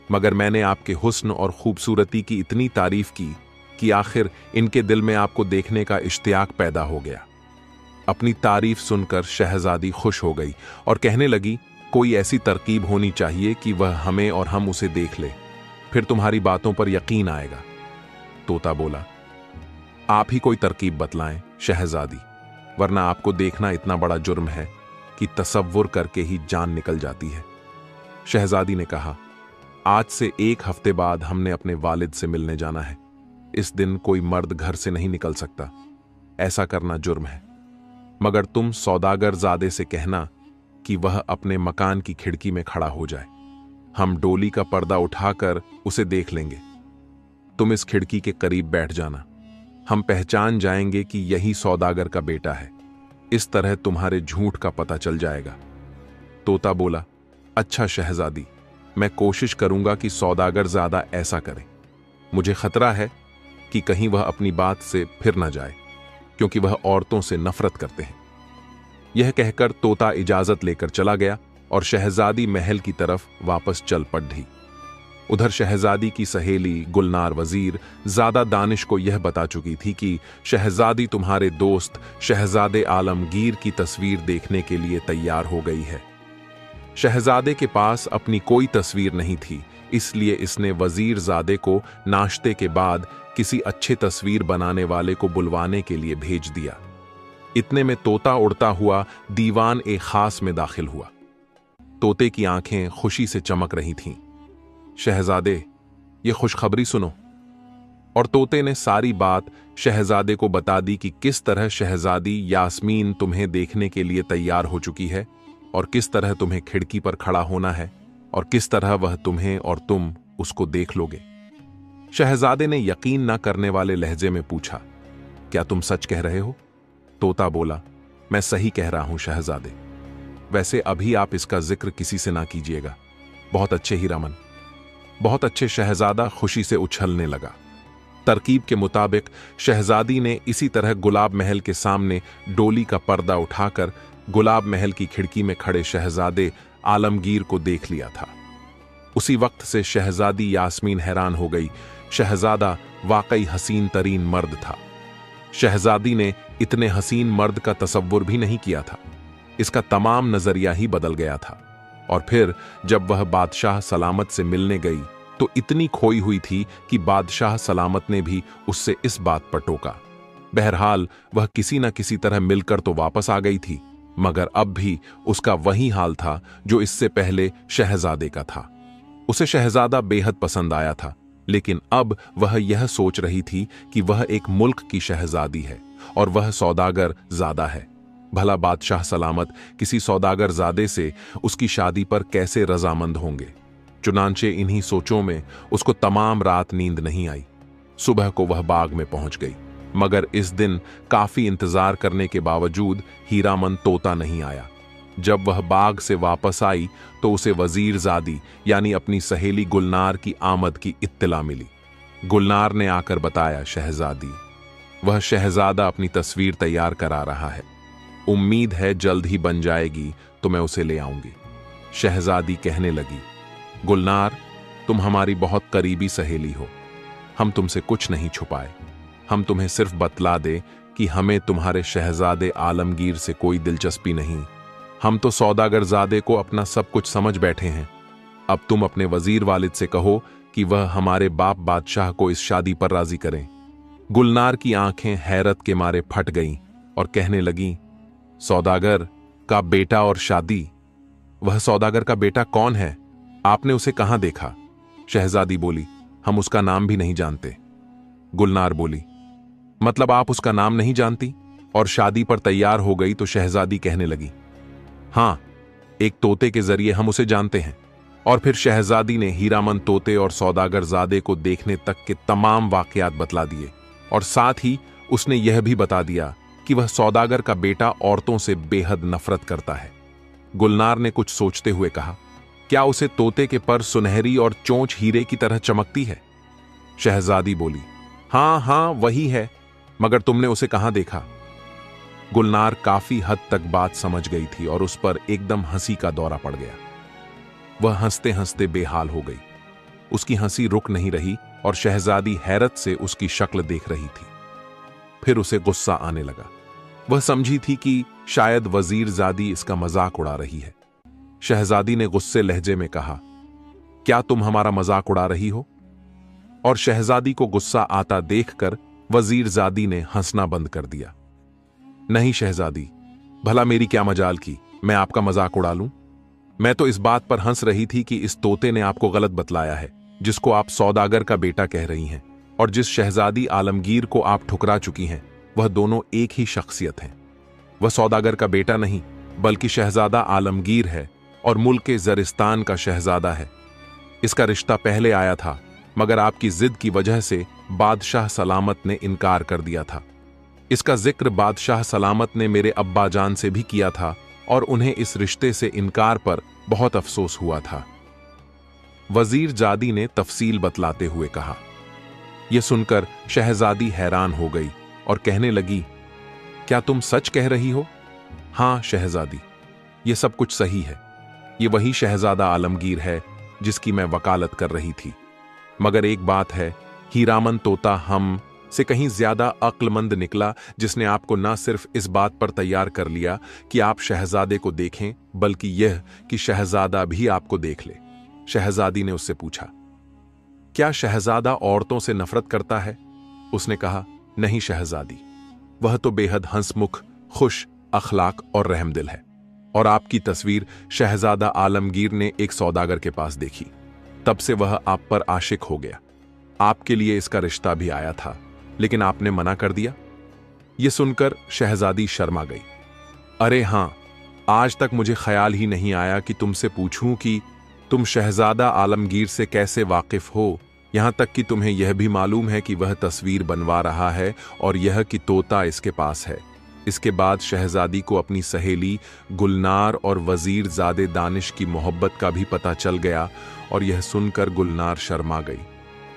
मगर मैंने आपके हुस्न और खूबसूरती की इतनी तारीफ की कि आखिर इनके दिल में आपको देखने का इश्तियाक पैदा हो गया। अपनी तारीफ सुनकर शहजादी खुश हो गई और कहने लगी, कोई ऐसी तरकीब होनी चाहिए कि वह हमें और हम उसे देख ले, फिर तुम्हारी बातों पर यकीन आएगा। तोता बोला, आप ही कोई तरकीब बतलाएं शहजादी, वरना आपको देखना इतना बड़ा जुर्म है कि तसव्वुर करके ही जान निकल जाती है। शहजादी ने कहा, आज से 1 हफ्ते बाद हमने अपने वालिद से मिलने जाना है। इस दिन कोई मर्द घर से नहीं निकल सकता, ऐसा करना जुर्म है। मगर तुम सौदागर ज़ादे से कहना कि वह अपने मकान की खिड़की में खड़ा हो जाए। हम डोली का पर्दा उठाकर उसे देख लेंगे। तुम इस खिड़की के करीब बैठ जाना, हम पहचान जाएंगे कि यही सौदागर का बेटा है। इस तरह तुम्हारे झूठ का पता चल जाएगा। तोता बोला, अच्छा शहजादी, मैं कोशिश करूंगा कि सौदागर ज़्यादा ऐसा करे। मुझे खतरा है कि कहीं वह अपनी बात से फिर न जाए, क्योंकि वह औरतों से नफरत करते हैं। यह कहकर तोता इजाजत लेकर चला गया और शहजादी महल की तरफ वापस चल पड़ी। उधर शहजादी की सहेली गुलनार वजीर ज्यादा दानिश को यह बता चुकी थी कि शहजादी तुम्हारे दोस्त शहजादे आलमगीर की तस्वीर देखने के लिए तैयार हो गई है। शहजादे के पास अपनी कोई तस्वीर नहीं थी, इसलिए इसने वजीरजादे को नाश्ते के बाद किसी अच्छे तस्वीर बनाने वाले को बुलवाने के लिए भेज दिया। इतने में तोता उड़ता हुआ दीवान ए खास में दाखिल हुआ। तोते की आंखें खुशी से चमक रही थीं। शहजादे, ये खुशखबरी सुनो। और तोते ने सारी बात शहजादे को बता दी कि किस तरह शहजादी यास्मीन तुम्हें देखने के लिए तैयार हो चुकी है और किस तरह तुम्हें खिड़की पर खड़ा होना है और किस तरह वह तुम्हें और तुम उसको देख लोगे। शहजादे ने यकीन न करने वाले लहजे में पूछा, क्या तुम सच कह रहे हो? तोता बोला, मैं सही कह रहा हूं शहजादे। वैसे अभी आप इसका जिक्र किसी से ना कीजिएगा। बहुत अच्छे हीरामन, बहुत अच्छे। शहजादा खुशी से उछलने लगा। तरकीब के मुताबिक शहजादी ने इसी तरह गुलाब महल के सामने डोली का पर्दा उठाकर गुलाब महल की खिड़की में खड़े शहजादे आलमगीर को देख लिया था। उसी वक्त से शहजादी यास्मीन हैरान हो गई। शहजादा वाकई हसीन तरीन मर्द था। शहजादी ने इतने हसीन मर्द का तसव्वुर भी नहीं किया था। इसका तमाम नजरिया ही बदल गया था। और फिर जब वह बादशाह सलामत से मिलने गई तो इतनी खोई हुई थी कि बादशाह सलामत ने भी उससे इस बात पर टोका। बहरहाल वह किसी न किसी तरह मिलकर तो वापस आ गई थी, मगर अब भी उसका वही हाल था जो इससे पहले शहजादे का था। उसे शहजादा बेहद पसंद आया था, लेकिन अब वह यह सोच रही थी कि वह एक मुल्क की शहजादी है और वह सौदागर ज़ादा है। भला बादशाह सलामत किसी सौदागर ज़ादे से उसकी शादी पर कैसे रजामंद होंगे। चुनांचे इन्हीं सोचों में उसको तमाम रात नींद नहीं आई। सुबह को वह बाग में पहुंच गई, मगर इस दिन काफी इंतजार करने के बावजूद हीरामन तोता नहीं आया। जब वह बाग से वापस आई तो उसे वजीरजादी यानी अपनी सहेली गुलनार की आमद की इत्तला मिली। गुलनार ने आकर बताया, शहजादी, वह शहजादा अपनी तस्वीर तैयार करा रहा है। उम्मीद है जल्द ही बन जाएगी तो मैं उसे ले आऊंगी। शहजादी कहने लगी, गुलनार, तुम हमारी बहुत करीबी सहेली हो। हम तुमसे कुछ नहीं छुपाए। हम तुम्हें सिर्फ बतला दे कि हमें तुम्हारे शहजादे आलमगीर से कोई दिलचस्पी नहीं। हम तो सौदागरजादे को अपना सब कुछ समझ बैठे हैं। अब तुम अपने वजीर वालिद से कहो कि वह हमारे बाप बादशाह को इस शादी पर राजी करें। गुलनार की आंखें हैरत के मारे फट गईं और कहने लगीं, सौदागर का बेटा और शादी? वह सौदागर का बेटा कौन है? आपने उसे कहां देखा? शहजादी बोली, हम उसका नाम भी नहीं जानते। गुलनार बोली, मतलब आप उसका नाम नहीं जानती? और शादी पर तैयार हो गई तो शहजादी कहने लगी, हां, एक तोते के जरिए हम उसे जानते हैं। और फिर शहजादी ने हीरामन तोते और सौदागरजादे को देखने तक के तमाम वाकयात बतला दिए और साथ ही उसने यह भी बता दिया कि वह सौदागर का बेटा औरतों से बेहद नफरत करता है। गुलनार ने कुछ सोचते हुए कहा, क्या उसे तोते के पर सुनहरी और चोंच हीरे की तरह चमकती है? शहजादी बोली, हां हां वही है, मगर तुमने उसे कहां देखा? गुलनार काफी हद तक बात समझ गई थी और उस पर एकदम हंसी का दौरा पड़ गया। वह हंसते हंसते बेहाल हो गई। उसकी हंसी रुक नहीं रही और शहजादी हैरत से उसकी शक्ल देख रही थी। फिर उसे गुस्सा आने लगा। वह समझी थी कि शायद वजीरजादी इसका मजाक उड़ा रही है। शहजादी ने गुस्से लहजे में कहा, क्या तुम हमारा मजाक उड़ा रही हो? और शहजादी को गुस्सा आता देखकर वजीरजादी ने हंसना बंद कर दिया। नहीं शहजादी, भला मेरी क्या मजाल की, मैं आपका मजाक उड़ा लूं? मैं तो इस बात पर हंस रही थी कि इस तोते ने आपको गलत बतलाया है, जिसको आप सौदागर का बेटा कह रही हैं, और जिस शहजादी आलमगीर को आप ठुकरा चुकी हैं, वह दोनों एक ही शख्सियत हैं। वह सौदागर का बेटा नहीं, बल्कि शहजादा आलमगीर है और मुल्क ज़रिस्तान का शहजादा है। इसका रिश्ता पहले आया था, मगर आपकी जिद की वजह से बादशाह सलामत ने इनकार कर दिया था। इसका जिक्र बादशाह सलामत ने मेरे अब्बाजान से भी किया था और उन्हें इस रिश्ते से इनकार पर बहुत अफसोस हुआ था। वजीरजादी ने तफसील बतलाते हुए कहा। यह सुनकर शहजादी हैरान हो गई और कहने लगी, क्या तुम सच कह रही हो? हां शहजादी, यह सब कुछ सही है। ये वही शहजादा आलमगीर है जिसकी मैं वकालत कर रही थी। मगर एक बात है, हीरामन तोता हम से कहीं ज्यादा अक्लमंद निकला, जिसने आपको न सिर्फ इस बात पर तैयार कर लिया कि आप शहजादे को देखें, बल्कि यह कि शहजादा भी आपको देख ले। शहजादी ने उससे पूछा, क्या शहजादा औरतों से नफरत करता है? उसने कहा, नहीं शहजादी, वह तो बेहद हंसमुख, खुश अखलाक और रहमदिल है। और आपकी तस्वीर शहजादा आलमगीर ने एक सौदागर के पास देखी, तब से वह आप पर आशिक हो गया। आपके लिए इसका रिश्ता भी आया था, लेकिन आपने मना कर दिया। यह सुनकर शहजादी शर्मा गई। अरे हां, आज तक मुझे ख्याल ही नहीं आया कि तुमसे पूछूं कि तुम शहजादा आलमगीर से कैसे वाकिफ हो, यहां तक कि तुम्हें यह भी मालूम है कि वह तस्वीर बनवा रहा है और यह कि तोता इसके पास है। इसके बाद शहजादी को अपनी सहेली गुलनार और वजीर ज़ादे दानिश की मोहब्बत का भी पता चल गया और यह सुनकर गुलनार शर्मा गई।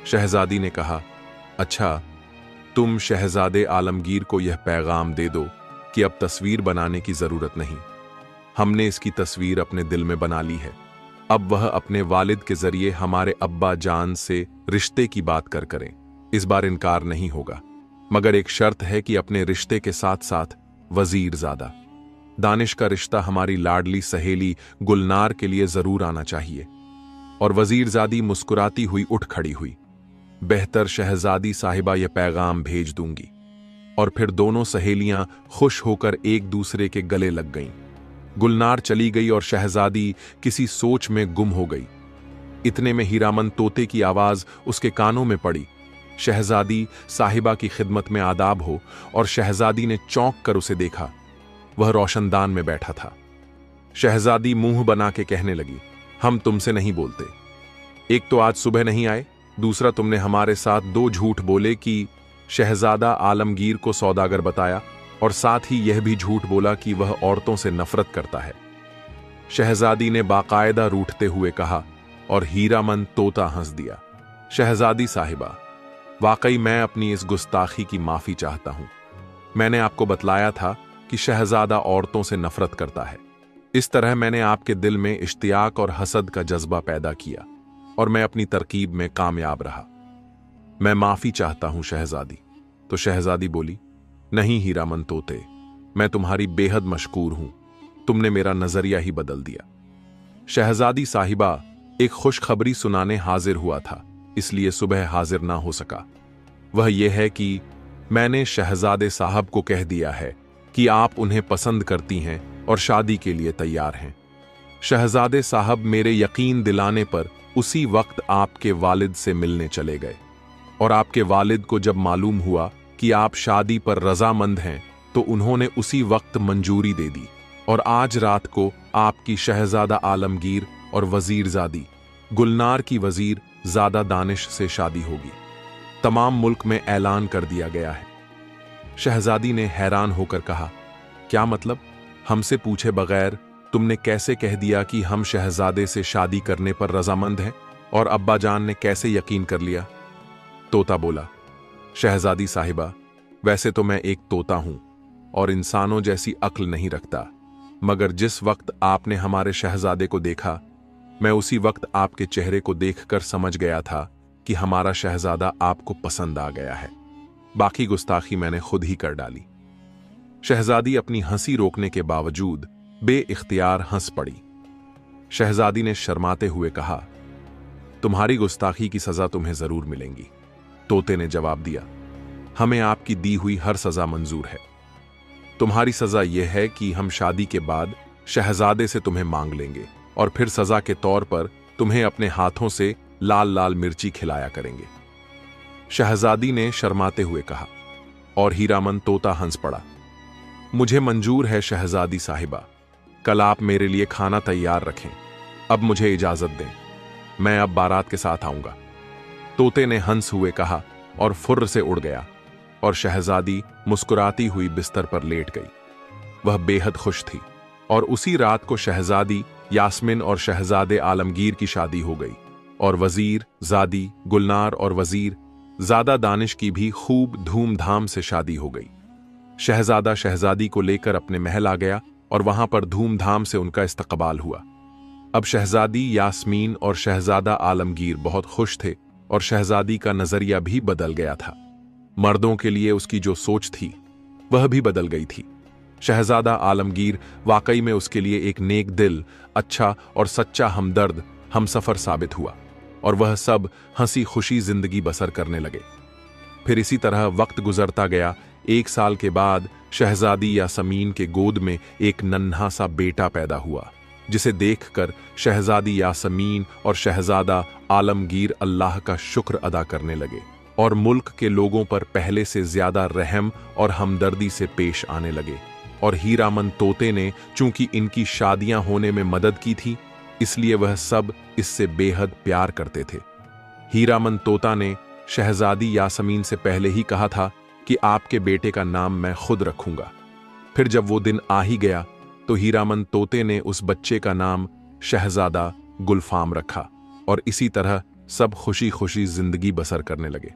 शहजादी ने कहा, अच्छा, तुम शहजादे आलमगीर को यह पैगाम दे दो कि अब तस्वीर बनाने की ज़रूरत नहीं। हमने इसकी तस्वीर अपने दिल में बना ली है। अब वह अपने वालिद के जरिए हमारे अब्बा जान से रिश्ते की बात करें। इस बार इनकार नहीं होगा, मगर एक शर्त है कि अपने रिश्ते के साथ साथ वजीर ज़ादा दानिश का रिश्ता हमारी लाडली सहेली गुलनार के लिए जरूर आना चाहिए। और वजीरजादी मुस्कुराती हुई उठ खड़ी हुई। बेहतर शहजादी साहिबा यह पैगाम भेज दूंगी। और फिर दोनों सहेलियां खुश होकर एक दूसरे के गले लग गईं। गुलनार चली गई और शहजादी किसी सोच में गुम हो गई। इतने में हीरामन तोते की आवाज उसके कानों में पड़ी। शहजादी साहिबा की खिदमत में आदाब हो। और शहजादी ने चौंक कर उसे देखा। वह रोशनदान में बैठा था। शहजादी मुंह बना के कहने लगी, हम तुमसे नहीं बोलते। एक तो आज सुबह नहीं आए, दूसरा तुमने हमारे साथ 2 झूठ बोले कि शहजादा आलमगीर को सौदागर बताया, और साथ ही यह भी झूठ बोला कि वह औरतों से नफरत करता है। शहजादी ने बाकायदा रूठते हुए कहा और हीरामन तोता हंस दिया। शहजादी साहिबा, वाकई मैं अपनी इस गुस्ताखी की माफी चाहता हूं। मैंने आपको बतलाया था कि शहजादा औरतों से नफरत करता है। इस तरह मैंने आपके दिल में इश्तियाक और हसद का जज्बा पैदा किया और मैं अपनी तरकीब में कामयाब रहा। मैं माफी चाहता हूं शहजादी। तो शहजादी बोली, नहीं हीरामन तोते, मैं तुम्हारी बेहद मशकूर हूं। तुमने मेरा नजरिया ही बदल दिया। शहजादी साहिबा एक खुशखबरी सुनाने हाजिर हुआ था, इसलिए सुबह हाजिर ना हो सका। वह यह है कि मैंने शहजादे साहब को कह दिया है कि आप उन्हें पसंद करती हैं और शादी के लिए तैयार हैं। शहजादे साहब मेरे यकीन दिलाने पर उसी वक्त आपके वालिद से मिलने चले गए। और आपके वालिद को जब मालूम हुआ कि आप शादी पर रजामंद हैं, तो उन्होंने उसी वक्त मंजूरी दे दी। और आज रात को आपकी शहजादा आलमगीर और वजीरजादी गुलनार की वजीर ज़ादा दानिश से शादी होगी। तमाम मुल्क में ऐलान कर दिया गया है। शहजादी ने हैरान होकर कहा, क्या मतलब? हमसे पूछे बगैर तुमने कैसे कह दिया कि हम शहजादे से शादी करने पर रजामंद हैं? और अब्बा जान ने कैसे यकीन कर लिया? तोता बोला, शहजादी साहिबा, वैसे तो मैं एक तोता हूं और इंसानों जैसी अक्ल नहीं रखता, मगर जिस वक्त आपने हमारे शहजादे को देखा, मैं उसी वक्त आपके चेहरे को देखकर समझ गया था कि हमारा शहजादा आपको पसंद आ गया है। बाकी गुस्ताखी मैंने खुद ही कर डाली। शहजादी अपनी हंसी रोकने के बावजूद बेइख्तियार हंस पड़ी। शहजादी ने शर्माते हुए कहा, तुम्हारी गुस्ताखी की सजा तुम्हें जरूर मिलेगी। तोते ने जवाब दिया, हमें आपकी दी हुई हर सजा मंजूर है। तुम्हारी सजा यह है कि हम शादी के बाद शहजादे से तुम्हें मांग लेंगे और फिर सजा के तौर पर तुम्हें अपने हाथों से लाल लाल मिर्ची खिलाया करेंगे। शहजादी ने शर्माते हुए कहा और हीरामन तोता हंस पड़ा। मुझे मंजूर है शहजादी साहिबा, कल आप मेरे लिए खाना तैयार रखें। अब मुझे इजाजत दें, मैं अब बारात के साथ आऊंगा। तोते ने हंस हुए कहा और फुर्र से उड़ गया और शहजादी मुस्कुराती हुई बिस्तर पर लेट गई। वह बेहद खुश थी और उसी रात को शहजादी यास्मिन और शहजादे आलमगीर की शादी हो गई और वजीर जादी गुलनार और वजीर ज़ादा दानिश की भी खूब धूमधाम से शादी हो गई। शहजादा शहजादी को लेकर अपने महल आ गया और वहां पर धूमधाम से उनका इस्तकबाल हुआ। अब शहजादी यास्मीन और शहजादा आलमगीर बहुत खुश थे और शहजादी का नजरिया भी बदल गया था। मर्दों के लिए उसकी जो सोच थी वह भी बदल गई थी। शहजादा आलमगीर वाकई में उसके लिए एक नेक दिल, अच्छा और सच्चा हमदर्द हमसफर साबित हुआ। और वह सब हंसी खुशी जिंदगी बसर करने लगे। फिर इसी तरह वक्त गुजरता गया। 1 साल के बाद शहजादी यासमीन के गोद में एक नन्हा सा बेटा पैदा हुआ, जिसे देखकर शहजादी यासमीन और शहजादा आलमगीर अल्लाह का शुक्र अदा करने लगे और मुल्क के लोगों पर पहले से ज्यादा रहम और हमदर्दी से पेश आने लगे। और हीरामन तोते ने चूंकि इनकी शादियां होने में मदद की थी, इसलिए वह सब इससे बेहद प्यार करते थे। हीरामन तोता ने शहजादी यासमीन से पहले ही कहा था कि आपके बेटे का नाम मैं खुद रखूंगा। फिर जब वो दिन आ ही गया तो हीरामन तोते ने उस बच्चे का नाम शहजादा गुलफाम रखा और इसी तरह सब खुशी खुशी जिंदगी बसर करने लगे।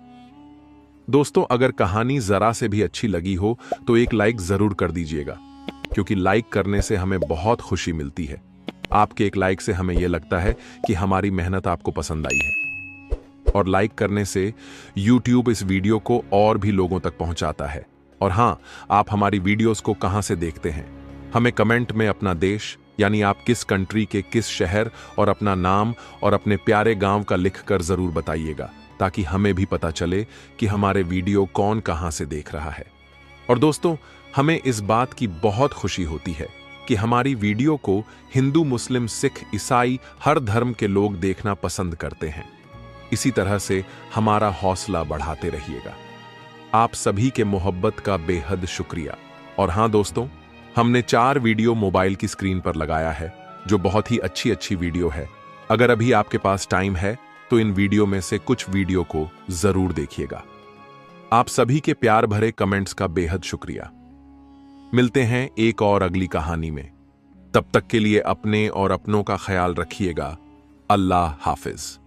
दोस्तों, अगर कहानी जरा से भी अच्छी लगी हो तो एक लाइक जरूर कर दीजिएगा, क्योंकि लाइक करने से हमें बहुत खुशी मिलती है। आपके एक लाइक से हमें यह लगता है कि हमारी मेहनत आपको पसंद आई है, और लाइक करने से YouTube इस वीडियो को और भी लोगों तक पहुंचाता है। और हां, आप हमारी वीडियोस को कहां से देखते हैं, हमें कमेंट में अपना देश यानी आप किस कंट्री के किस शहर और अपना नाम और अपने प्यारे गांव का लिखकर जरूर बताइएगा, ताकि हमें भी पता चले कि हमारे वीडियो कौन कहां से देख रहा है। और दोस्तों, हमें इस बात की बहुत खुशी होती है कि हमारी वीडियो को हिंदू, मुस्लिम, सिख, ईसाई हर धर्म के लोग देखना पसंद करते हैं। इसी तरह से हमारा हौसला बढ़ाते रहिएगा। आप सभी के मोहब्बत का बेहद शुक्रिया। और हां दोस्तों, हमने 4 वीडियो मोबाइल की स्क्रीन पर लगाया है, जो बहुत ही अच्छी वीडियो है। अगर अभी आपके पास टाइम है तो इन वीडियो में से कुछ वीडियो को जरूर देखिएगा। आप सभी के प्यार भरे कमेंट्स का बेहद शुक्रिया। मिलते हैं एक और अगली कहानी में। तब तक के लिए अपने और अपनों का ख्याल रखिएगा। अल्लाह हाफिज।